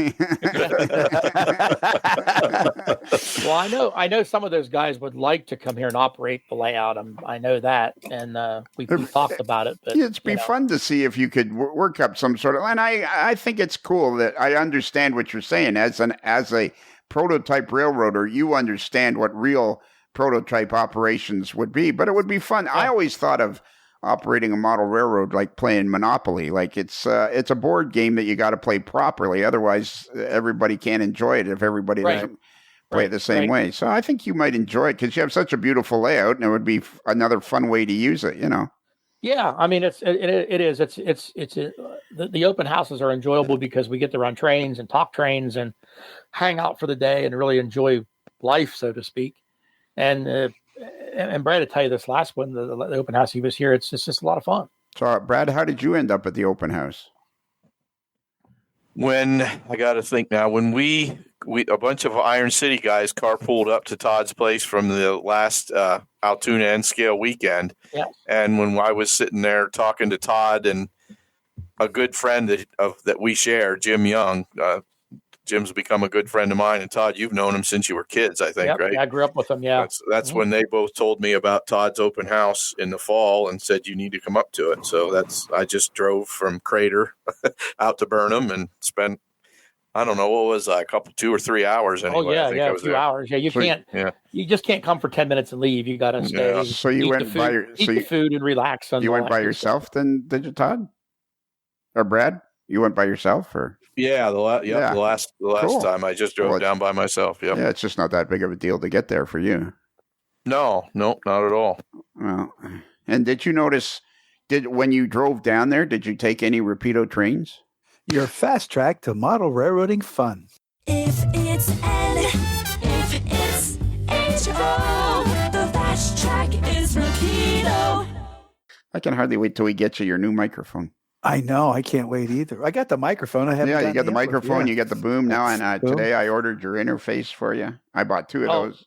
Well, I know some of those guys would like to come here and operate the layout. I know that, and we've talked about it. But it'd be fun to see if you could work up some sort of. And I think it's cool that I understand what you're saying as a prototype railroader. You understand what real prototype operations would be, but it would be fun. Yeah. I always thought of operating a model railroad like playing Monopoly. Like it's a board game that you got to play properly. Otherwise, everybody can't enjoy it if everybody doesn't play it the same way. So I think you might enjoy it because you have such a beautiful layout, and it would be another fun way to use it. Yeah, I mean, it is. The open houses are enjoyable because we get to run trains and talk trains and hang out for the day and really enjoy life, so to speak. And Brad, to tell you this last one, the open house, he was here. It's just a lot of fun. So, Brad, how did you end up at the open house? When I got to think now, when we a bunch of Iron City guys carpooled up to Todd's place from the last Altoona N Scale weekend, and when I was sitting there talking to Todd and a good friend that we share, Jim Young Jim's become a good friend of mine. And Todd, you've known him since you were kids, I think, Yep, right? Yeah, I grew up with him. Yeah. That's when they both told me about Todd's open house in the fall and said, you need to come up to it. So I just drove from Crater out to Burnham and spent, I don't know, what was I, 2 or 3 hours anyway. Oh, yeah, I think I was 2 there. hours. Yeah, you just can't come for 10 minutes and leave. You got to stay. Yeah. So you went eat the food and relax. You went by yourself then, did you, Todd? Or Brad? You went by yourself, or? Yeah, the last Cool. time I just drove down by myself. Yep. Yeah, it's just not that big of a deal to get there for you. No, not at all. Well, and did you notice, when you drove down there, did you take any Rapido trains? Your fast track to model railroading fun. If it's N, if it's H-O, the fast track is Rapido. I can hardly wait till we get you your new microphone. I know. I can't wait either. I got the microphone. You got the microphone. You got the boom now. And today I ordered your interface for you. I bought 2 of those.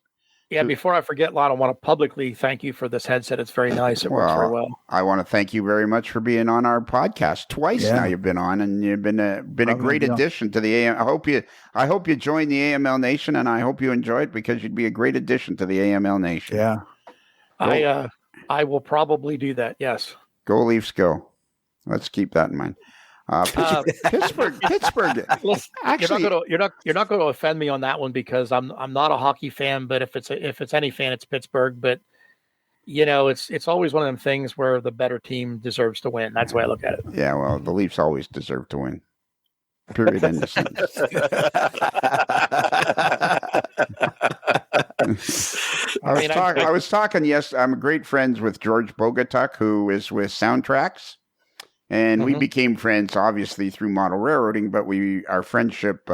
Yeah, before I forget, Lon, I want to publicly thank you for this headset. It's very nice. It works very well. I want to thank you very much for being on our podcast twice now. You've been on, and you've been a great addition to the AM. I hope you join the AML Nation, and I hope you enjoy it because you'd be a great addition to the AML Nation. Yeah, I will probably do that. Yes. Go Leafs, go! Let's keep that in mind. Pittsburgh. Listen, Actually, you're not going to offend me on that one because I'm not a hockey fan. But if it's any fan, it's Pittsburgh. But it's always one of them things where the better team deserves to win. That's the way I look at it. Yeah, well, the Leafs always deserve to win. Period. End of sentence. I was talking. Yes, I'm great friends with George Bogatuk, who is with Soundtracks. And we became friends, obviously, through model railroading, but our friendship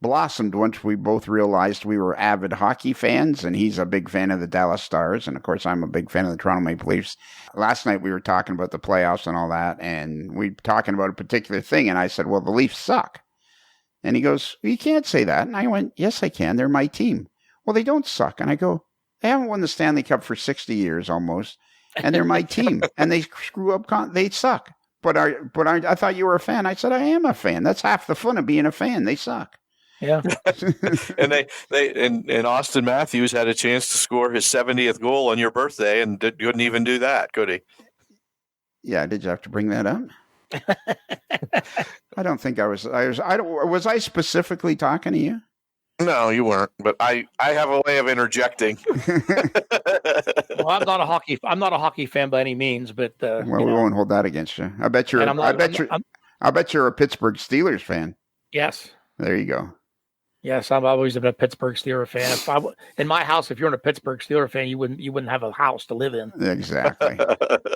blossomed once we both realized we were avid hockey fans, and he's a big fan of the Dallas Stars, and of course I'm a big fan of the Toronto Maple Leafs. Last night we were talking about the playoffs and all that, and we were talking about a particular thing, and I said, well, the Leafs suck. And he goes, well, you can't say that. And I went, yes, I can. They're my team. Well, they don't suck. And I go, they haven't won the Stanley Cup for 60 years almost, and they're my team, and they screw up. They suck. But I thought you were a fan. I said, I am a fan. That's half the fun of being a fan. They suck. Yeah. and Austin Matthews had a chance to score his 70th goal on your birthday and couldn't even do that, could he? Yeah. Did you have to bring that up? I don't think I was. Was I specifically talking to you? No, you weren't. But I have a way of interjecting. Well, I'm not a hockey fan by any means, but we won't hold that against you. I bet you're. I bet you're a Pittsburgh Steelers fan. Yes. There you go. Yes, I've always been a Pittsburgh Steelers fan. In my house, if you're a Pittsburgh Steelers fan, you wouldn't have a house to live in. Exactly.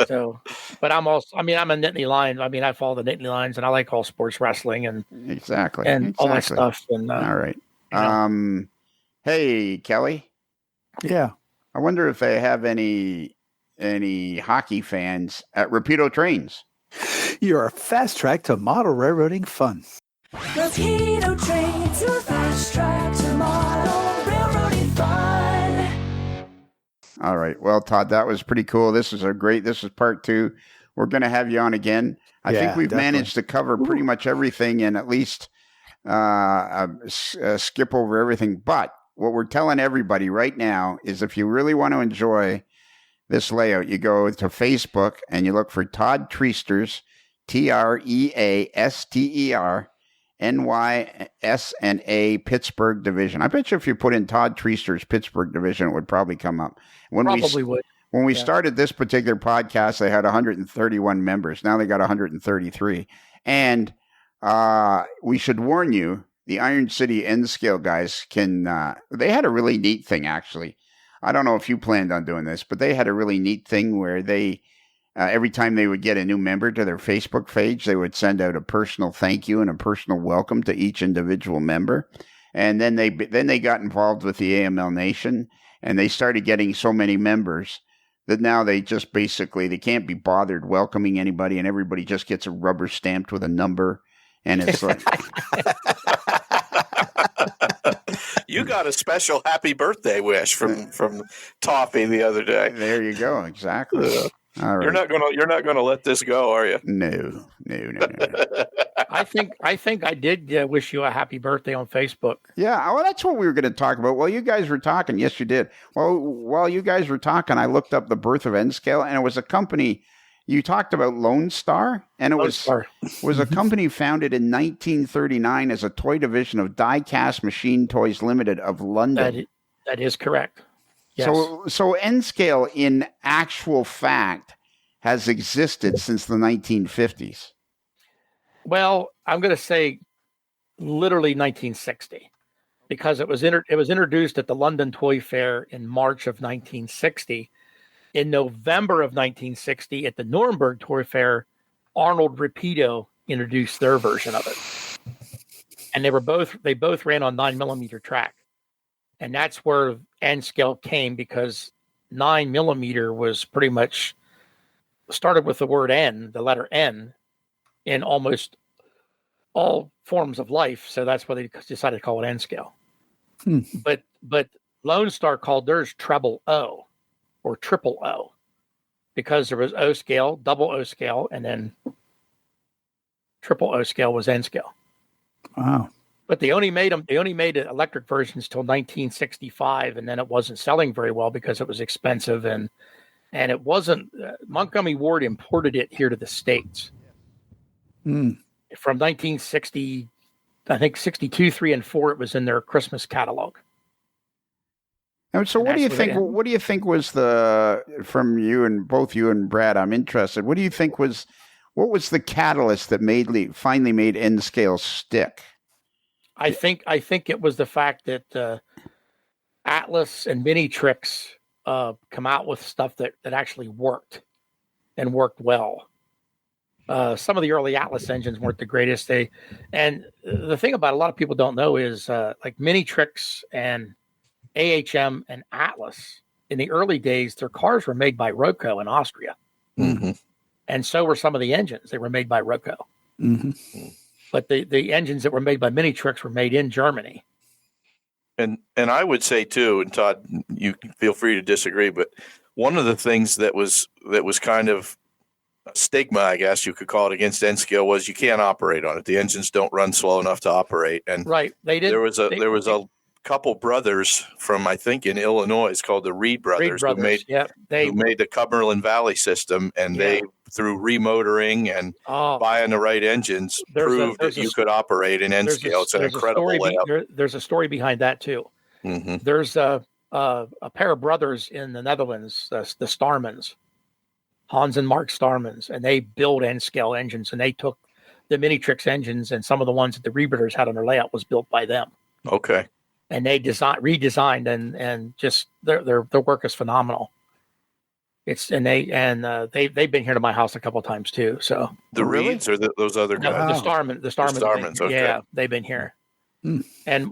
So, but I'm a Nittany Lions. I follow the Nittany Lions, and I like all sports wrestling and all that stuff. And all right. Hey, Kelly. Yeah. I wonder if they have any hockey fans at Rapido Trains. You're a fast track to model railroading fun. Rapido Trains, your fast track to model railroading fun. All right. Well, Todd, that was pretty cool. This is part 2. We're going to have you on again. I think we've managed to cover pretty much everything and at least skip over everything. But what we're telling everybody right now is if you really want to enjoy this layout, you go to Facebook and you look for Todd Treaster's, Treaster, NYSNA Pittsburgh Division. I bet you if you put in Todd Treaster's Pittsburgh Division, it would probably come up. When we started this particular podcast, they had 131 members. Now they got 133. And we should warn you, the Iron City N Scale guys they had a really neat thing, actually. I don't know if you planned on doing this, but they had a really neat thing where they, every time they would get a new member to their Facebook page, they would send out a personal thank you and a personal welcome to each individual member. And then they got involved with the AML Nation, and they started getting so many members that now they just basically, they can't be bothered welcoming anybody, and everybody just gets a rubber stamped with a number. And it's like, you got a special happy birthday wish from Toffee the other day. There you go. Exactly. All right. You're not gonna let this go, are you? No. I think I did wish you a happy birthday on Facebook. Yeah, well, that's what we were going to talk about. While you guys were talking, yes, you did. Well, while you guys were talking, I looked up the birth of N-Scale, and it was a company. You talked about Lone Star, and it was a company founded in 1939 as a toy division of Die-Cast Machine Toys Limited of London. That is correct. Yes. So N-Scale, in actual fact, has existed since the 1950s. Well, I'm going to say literally 1960, because it was introduced at the London Toy Fair in March of 1960. In November of 1960, at the Nuremberg Toy Fair, Arnold Rapido introduced their version of it, and they both ran on 9mm track, and that's where N-Scale came, because 9mm was pretty much started with the word N, the letter N, in almost all forms of life, so that's why they decided to call it N-Scale. But Lone Star called theirs treble O, or triple O, because there was O scale, double O scale, and then triple O scale was N-Scale. Wow. But they only made electric versions till 1965, and then it wasn't selling very well because it was expensive, and it wasn't. Montgomery Ward imported it here to the States from 1960, I think 62, 3, and 4. It was in their Christmas catalog. And so, what do you think? What do you think was from you and both you and Brad? I'm interested. What do you think was the catalyst that finally made N-Scale stick? I think it was the fact that Atlas and Minitrix come out with stuff that actually worked and worked well. Some of the early Atlas engines weren't the greatest. And the thing about a lot of people don't know is like Minitrix and AHM and Atlas, in the early days, their cars were made by Roco in Austria. Mm-hmm. And so were some of the engines. They were made by Roco. Mm-hmm. But the engines that were made by Minitrix were made in Germany. And I would say too, and Todd, you feel free to disagree, but one of the things that was kind of a stigma, I guess you could call it, against N-Scale was you can't operate on it. The engines don't run slow enough to operate. And right, they did. There was a couple brothers from, I think, in Illinois, called the Reed brothers, who made the Cumberland Valley system, and they, through remotoring and buying the right engines, proved that you could operate in N-Scale. It's an incredible layout. There's a story behind that too. Mm-hmm. There's a pair of brothers in the Netherlands, the Starmans, Hans and Mark Starmans, and they build N-Scale engines, and they took the Minitrix engines, and some of the ones that the Reed brothers had on their layout was built by them. Okay. And they redesigned, and just their work is phenomenal. They've been here to my house a couple of times too. So the Reeds or those other guys? The Starmans. Okay. Yeah, they've been here. And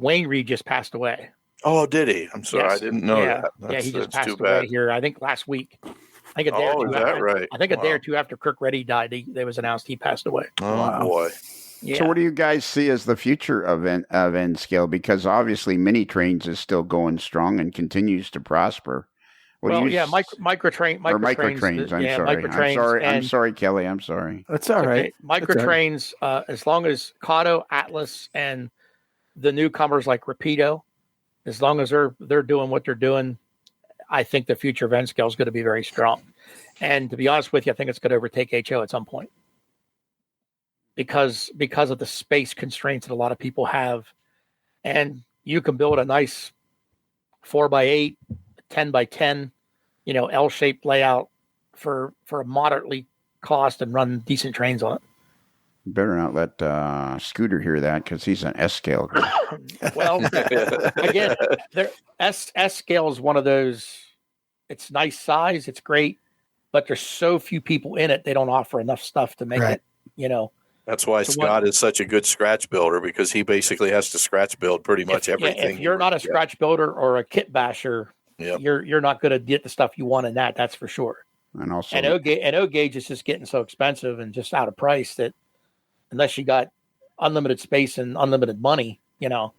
Wayne Reed just passed away. Oh, did he? I'm sorry, I didn't know that. He just passed away here, I think last week. I think a day or two. Right? I think a day or two after Kirk Reddy died, it was announced he passed away. Oh boy. Yeah. So what do you guys see as the future of N-Scale? Because obviously Mini Trains is still going strong and continues to prosper. Microtrains. I'm sorry, Kelly. I'm sorry. That's all right. Microtrains, as long as Kato, Atlas, and the newcomers like Rapido, as long as they're doing what they're doing, I think the future of N-Scale is going to be very strong. And to be honest with you, I think it's going to overtake HO at some point. Because of the space constraints that a lot of people have. And you can build a nice 4x8, 10x10, L-shaped layout for a moderately cost and run decent trains on it. You better not let Scooter hear that, because he's an S-Scale guy. Well, again, S-Scale is one of those, it's nice size, it's great, but there's so few people in it, they don't offer enough stuff to make it, That's why Scott is such a good scratch builder, because he basically has to scratch build pretty much everything. If you're not a scratch builder or a kit basher, you're not going to get the stuff you want in that. That's for sure. And also, O gauge is just getting so expensive and just out of price that unless you got unlimited space and unlimited money, you're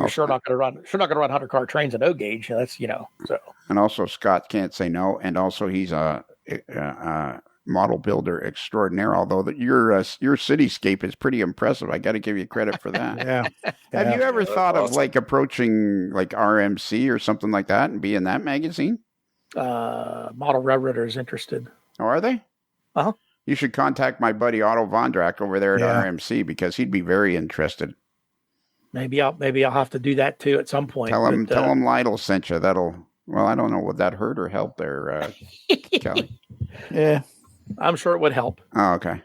sure not going to run 100-car trains in O gauge. That's so. And also, Scott can't say no. And also, he's a model builder extraordinaire. Although your cityscape is pretty impressive. I got to give you credit for that. Yeah. Have you ever thought of like approaching like RMC or something like that and be in that magazine? Model Railroader is interested. Oh, are they? Uh-huh. You should contact my buddy Otto Vondrak over there at RMC because he'd be very interested. Maybe I'll have to do that too at some point. Tell him Lytle sent you. Well, I don't know. Would that hurt or help there, Kelly? Yeah. I'm sure it would help. Oh, okay.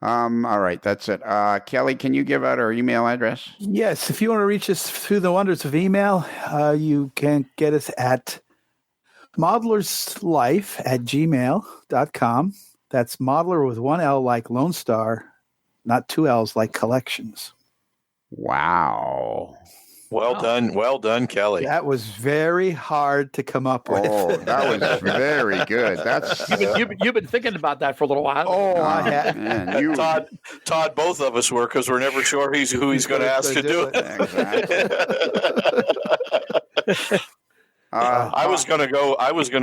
All right. That's it. Kelly, can you give out our email address? Yes. If you want to reach us through the wonders of email, you can get us at modelerslife@gmail.com. That's modeler with one L like Lone Star, not two L's like collections. Wow. Well done, Kelly. That was very hard to come up with. Oh, that was very good. That's you've been thinking about that for a little while. Oh, I have. Man, Todd, both of us were because we're never sure who he's going to ask to do it. Exactly. I was going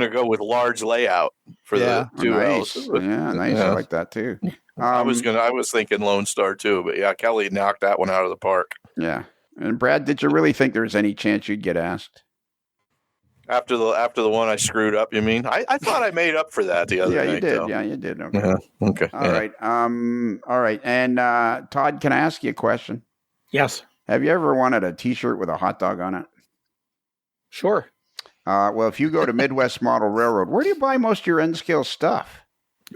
to go with large layout for the two L's. Yeah, nice. I like that too. I was thinking Lone Star too, but yeah, Kelly knocked that one out of the park. Yeah. And Brad, did you really think there was any chance you'd get asked? After the one I screwed up, you mean? I thought I made up for that the other night. Yeah, you did. Though. Yeah, you did. Okay. Okay. All right. All right. And Todd, can I ask you a question? Yes. Have you ever wanted a T-shirt with a hot dog on it? Sure. Well, if you go to Midwest Model Railroad, where do you buy most of your N-scale stuff?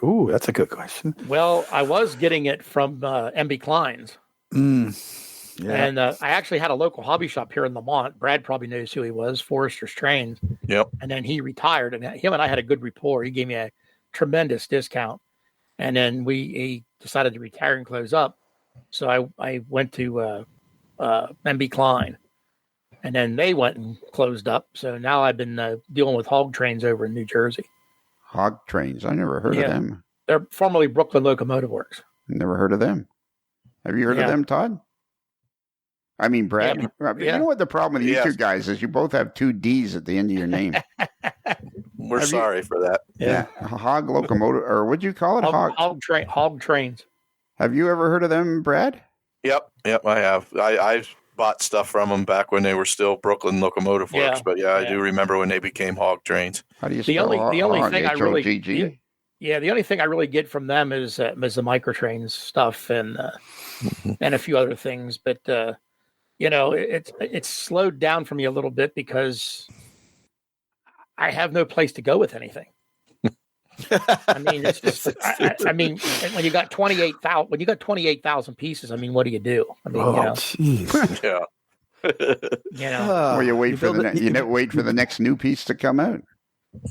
Ooh, that's a good question. Well, I was getting it from MB Klein's. Yeah. And I actually had a local hobby shop here in Lamont. Brad probably knows who he was, Forrester's Trains. Yep. And then he retired, and him and I had a good rapport. He gave me a tremendous discount. And then he decided to retire and close up. So I went to MB Klein. And then they went and closed up. So now I've been dealing with Hog Trains over in New Jersey. Hog Trains? I never heard of them. They're formerly Brooklyn Locomotive Works. Never heard of them. Have you heard of them, Todd? I mean, Brad. Yeah. You know what the problem with you two guys is? You both have two D's at the end of your name. We're sorry for that. Yeah. Hog Locomotive, or what'd you call it? Hog Trains. Have you ever heard of them, Brad? Yep, I have. I bought stuff from them back when they were still Brooklyn Locomotive Works, but I do remember when they became Hog Trains. How do you spell the only thing I really H-O-G-G? the only thing I really get from them is the microtrains stuff and a few other things, but it's slowed down for me a little bit because I have no place to go with anything. I mean, it's just. I mean, when you got 28,000 pieces, I mean, what do you do? I mean, jeez. Yeah. Well, you wait for the next new piece to come out.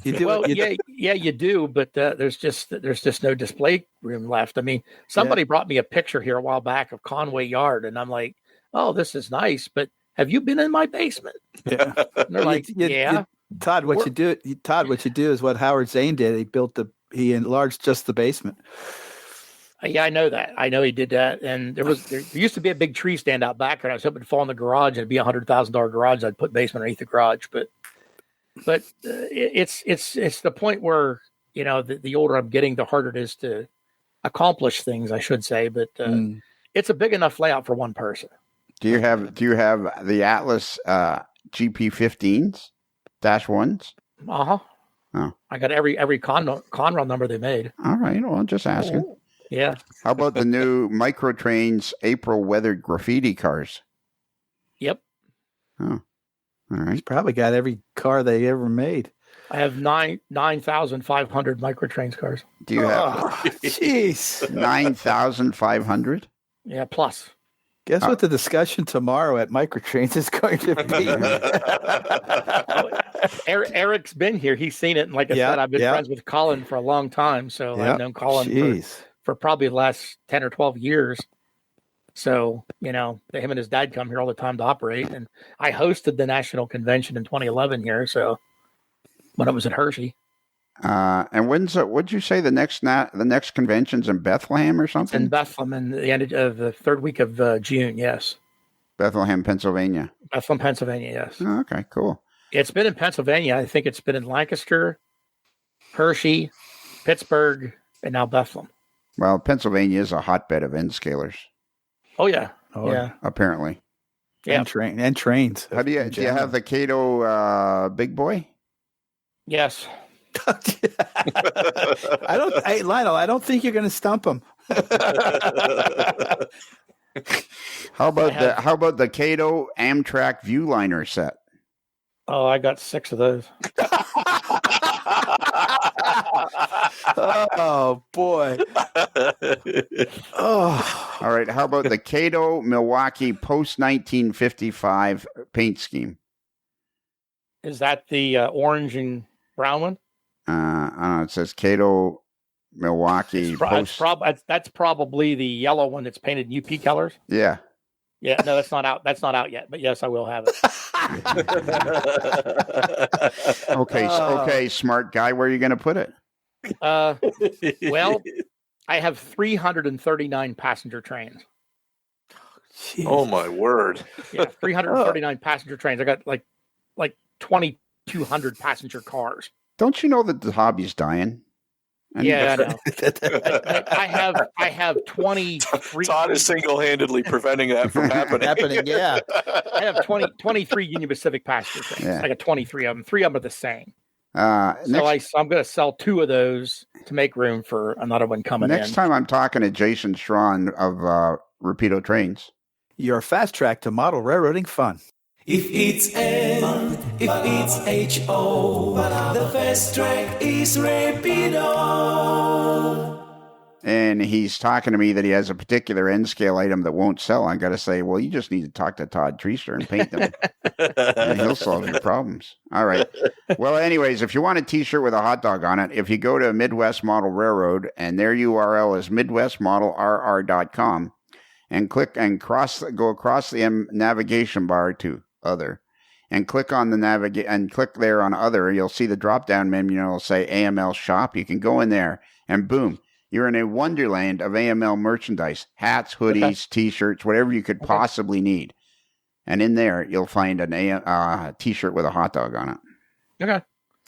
You do. Well, you do, but there's just no display room left. I mean, somebody brought me a picture here a while back of Conway Yard, and I'm like, oh, this is nice, but have you been in my basement? Yeah. And they're like, yeah. Todd, what you do is what Howard Zane did. He enlarged just the basement. Yeah, I know that. I know he did that. And there used to be a big tree stand out back there. I was hoping to fall in the garage. It'd be $100,000 garage. I'd put basement underneath the garage. But it's the point where, the older I'm getting, the harder it is to accomplish things, I should say. But it's a big enough layout for one person. Do you have the Atlas GP15s? -1s? Uh-huh. Oh. I got every Conrail number they made. All right. Well, I'm just asking. Yeah. How about the new Microtrains April weathered graffiti cars? Yep. Oh. All right. He's probably got every car they ever made. I have 9,500 Microtrains cars. Do you have? Jeez. 9,500? Yeah, plus. Guess what the discussion tomorrow at Microtrains is going to be? Eric's been here. He's seen it. And like I said, I've been friends with Colin for a long time. So I've known Colin for probably the last 10 or 12 years. So, him and his dad come here all the time to operate. And I hosted the national convention in 2011 here. So when it was at Hershey. And what'd you say the next convention's in Bethlehem or something? It's in Bethlehem in the end of the third week of June. Yes. Bethlehem, Pennsylvania. Bethlehem, Pennsylvania. Yes. Oh, okay, cool. It's been in Pennsylvania. I think it's been in Lancaster, Hershey, Pittsburgh, and now Bethlehem. Well, Pennsylvania is a hotbed of N scalers. Oh yeah, Apparently. Yeah, and trains. How do you have the Cato big boy? Yes. Lionel, I don't think you're going to stump him. How about the Cato Amtrak Viewliner set? Oh, I got 6 of those. Oh boy. Oh. All right. How about the Cato Milwaukee post 1955 paint scheme? Is that the orange and brown one? I don't know. It says Cato Milwaukee. That's probably the yellow one that's painted UP colors. Yeah. Yeah. No, that's not out. That's not out yet. But yes, I will have it. Okay, smart guy. Where are you going to put it? Well, I have 339 passenger trains. Jeez. Oh my word! Yeah, 339 passenger trains. I got like 2,200 passenger cars. Don't you know that the hobby's dying? Yeah, I know. I have 23. Todd is single-handedly preventing that from happening. Yeah. I have 23 Union Pacific passenger trains. Yeah. I got 23 of them. 3 of them are the same. So I'm going to sell 2 of those to make room for another one coming in. Next time I'm talking to Jason Strawn of Rapido Trains. Your fast track to model railroading fun. If it's N, if it's H-O, the fast track is Rapido. And he's talking to me that he has a particular N scale item that won't sell. I got to say, well, you just need to talk to Todd Treaster and paint them. And he'll solve your problems. All right. Well, anyways, if you want a T-shirt with a hot dog on it, if you go to Midwest Model Railroad, and their URL is midwestmodelrr.com, and click and go across the navigation bar to other, and click on the click there on other. You'll see the drop down menu. It'll say AML shop. You can go in there, and boom, you're in a wonderland of AML merchandise: hats, hoodies, T-shirts, whatever you could possibly need. And in there, you'll find a T-shirt with a hot dog on it. Okay.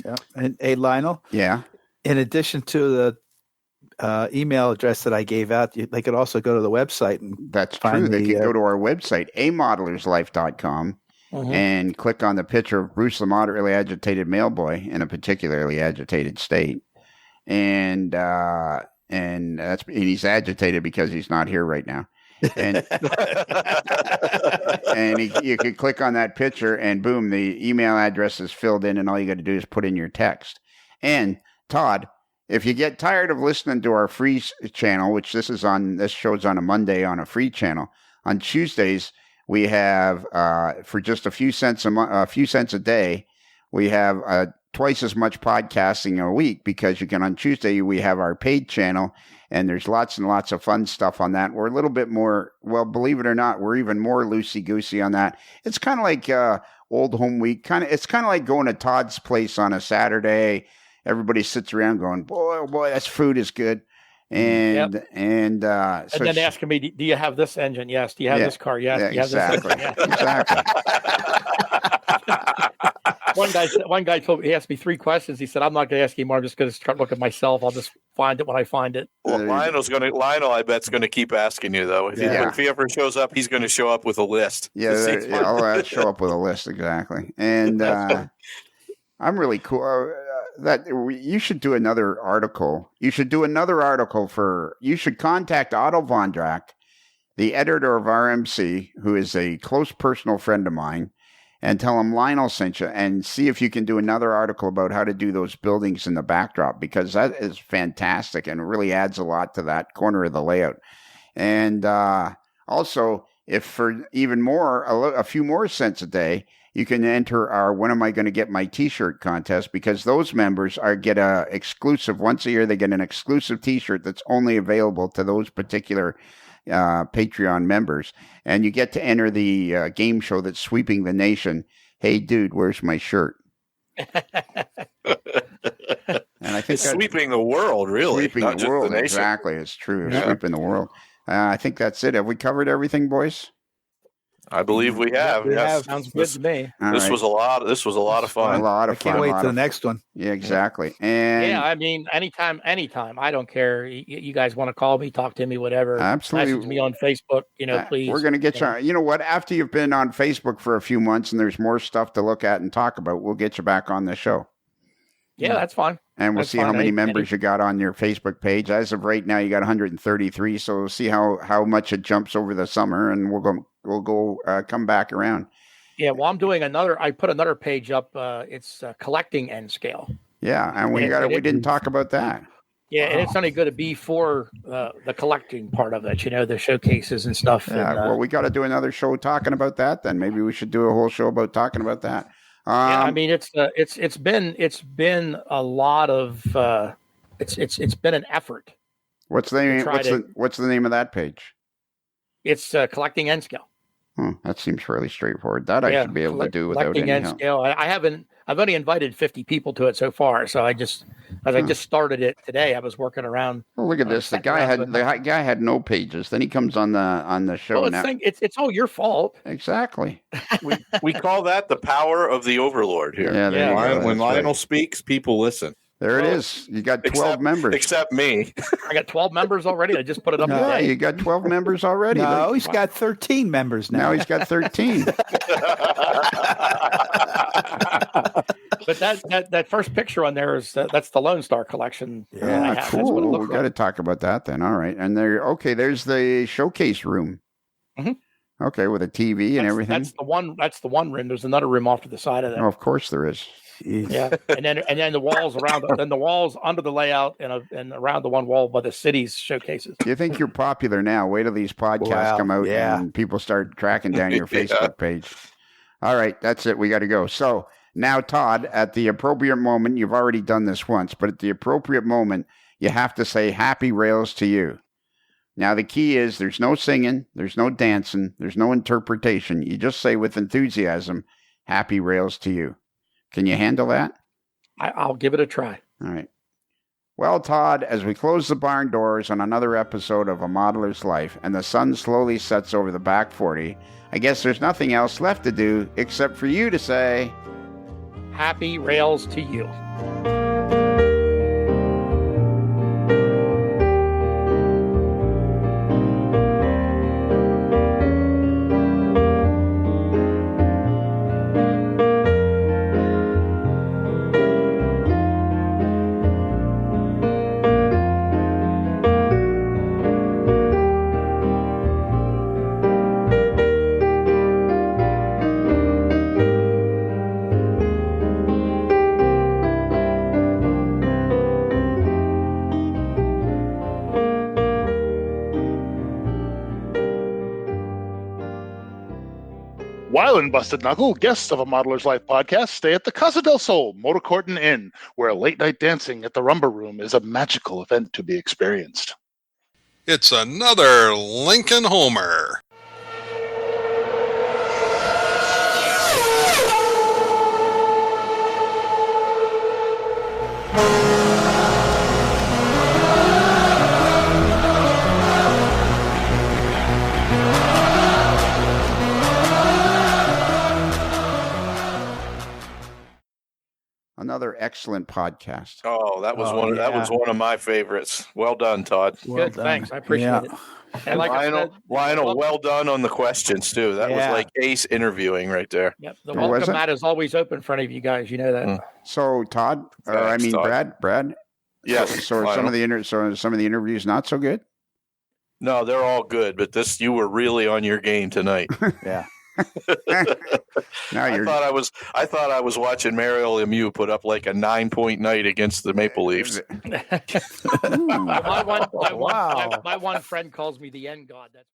Yeah. And hey, Lionel. Yeah. In addition to the email address that I gave out, they could also go to the website. And that's true. They could go to our website, amodelerslife.com, and click on the picture of Bruce, the moderately agitated mailboy in a particularly agitated state. And he's agitated because he's not here right now. And you could click on that picture, and boom, the email address is filled in, and all you got to do is put in your text. And Todd, if you get tired of listening to our free channel, which this show's on a Monday on a free channel, on Tuesdays we have for just a few cents a day, we have twice as much podcasting a week, because on Tuesday we have our paid channel, and there's lots and lots of fun stuff on that. We're a little bit more, well, believe it or not, we're even more loosey-goosey on that. It's kind of like Old Home Week. It's kind of like going to Todd's place on a Saturday. Everybody sits around going, boy, oh boy, that food is good. And then asking me, do you have this engine? Yes. Do you have this car? Yes. Yeah, do you have exactly. This Exactly. One guy told me, he asked me 3 questions. He said, I'm not going to ask you more. I'm just going to start looking myself. I'll just find it when I find it. Well, Lionel, I bet, is going to keep asking you, though. If he ever shows up, he's going to show up with a list. Yeah, I'll show up with a list, exactly. And I'm really cool. That you should do another article. You should contact Otto Vondrack, the editor of RMC, who is a close personal friend of mine, and tell him Lionel sent you, and see if you can do another article about how to do those buildings in the backdrop, because that is fantastic and really adds a lot to that corner of the layout. And also, if for even more, a few more cents a day, you can enter our When Am I Going to Get My T-Shirt contest, because those members get a exclusive, once a year they get an exclusive T-shirt that's only available to those particular Patreon members. And you get to enter the game show that's sweeping the nation. Hey, dude, where's my shirt? And I think sweeping the world, really. Sweeping the world, exactly. It's true. Yeah. Sweeping the world. I think that's it. Have we covered everything, boys? I believe we have. We yes. have. Sounds good to me. This was a lot of fun. A lot of I can't fun. wait to the next one. Yeah, exactly. And Yeah, I mean, anytime. I don't care. You guys want to call me, talk to me, whatever. absolutely. Message me on Facebook, please. We're going to get you. You know what? After you've been on Facebook for a few months and there's more stuff to look at and talk about, we'll get you back on the show. Yeah, that's fine. And we'll That's see how fine. many members you got on your Facebook page. As of right now, you got 133. So we'll see how much it jumps over the summer, and we'll go come back around. Yeah, well, I'm doing I put another page up. It's collecting N scale. Yeah, and we didn't talk about that. Yeah, and it's only going to be for the collecting part of it, the showcases and stuff. Yeah, and, well, we got to do another show talking about that. Then maybe we should do a whole show about talking about that. Yeah, I mean, it's been a lot of it's been an effort. What's the name? What's the name of that page? It's collecting N scale. That seems fairly straightforward. That I should be able to do without any help. Scale. I've only invited 50 people to it so far. So I just started it today. I was working around. Well, look at this. The guy had no pages. Then he comes on the show. Well, now. It's all your fault. Exactly. We call that the power of the overlord here. Yeah, when Lionel speaks, people listen. There it is. You got 12 members. Except me. I got 12 members already. I just put it up today. You got 12 members already. No, he's got 13 members now. Now he's got 13. But that first picture on there is that's the Lone Star collection. Yeah, cool. We got to talk about that then. All right. And there's the showcase room. Mm-hmm. Okay, with a TV and everything. That's the one room. There's another room off to the side of that. Oh, of course there is. Yeah, and then the walls around, then the walls under the layout and around the one wall by the city's showcases. You think you're popular now? Wait till these podcasts come out and people start tracking down your Facebook page. All right, that's it. We got to go. So now, Todd, at the appropriate moment, you've already done this once, but at the appropriate moment, you have to say "Happy Rails" to you. Now, the key is there's no singing, there's no dancing, there's no interpretation. You just say with enthusiasm, "Happy Rails" to you. Can you handle that? I'll give it a try. All right. Well, Todd, as we close the barn doors on another episode of A Modeler's Life and the sun slowly sets over the back 40, I guess there's nothing else left to do except for you to say, "Happy Rails" to you. While in Busted Knuckle, guests of A Modeler's Life podcast stay at the Casa del Sol Motor Court and Inn, where late-night dancing at the Rumba Room is a magical event to be experienced. It's another Lincoln Homer. Another excellent podcast. Oh, that was one of my favorites. Well done, Todd. Good, thanks. I appreciate it. And like Lionel, well done on the questions too. That was like ace interviewing right there. Yep, the welcome mat is always open for any of you guys. You know that. So, Todd, Thanks, Todd. Brad. Yes. So some of the interviews not so good. No, they're all good, but you were really on your game tonight. Yeah. I thought I was watching Mario Lemieux put up like a 9-point night against the Maple Leafs. My one friend calls me the end god. That's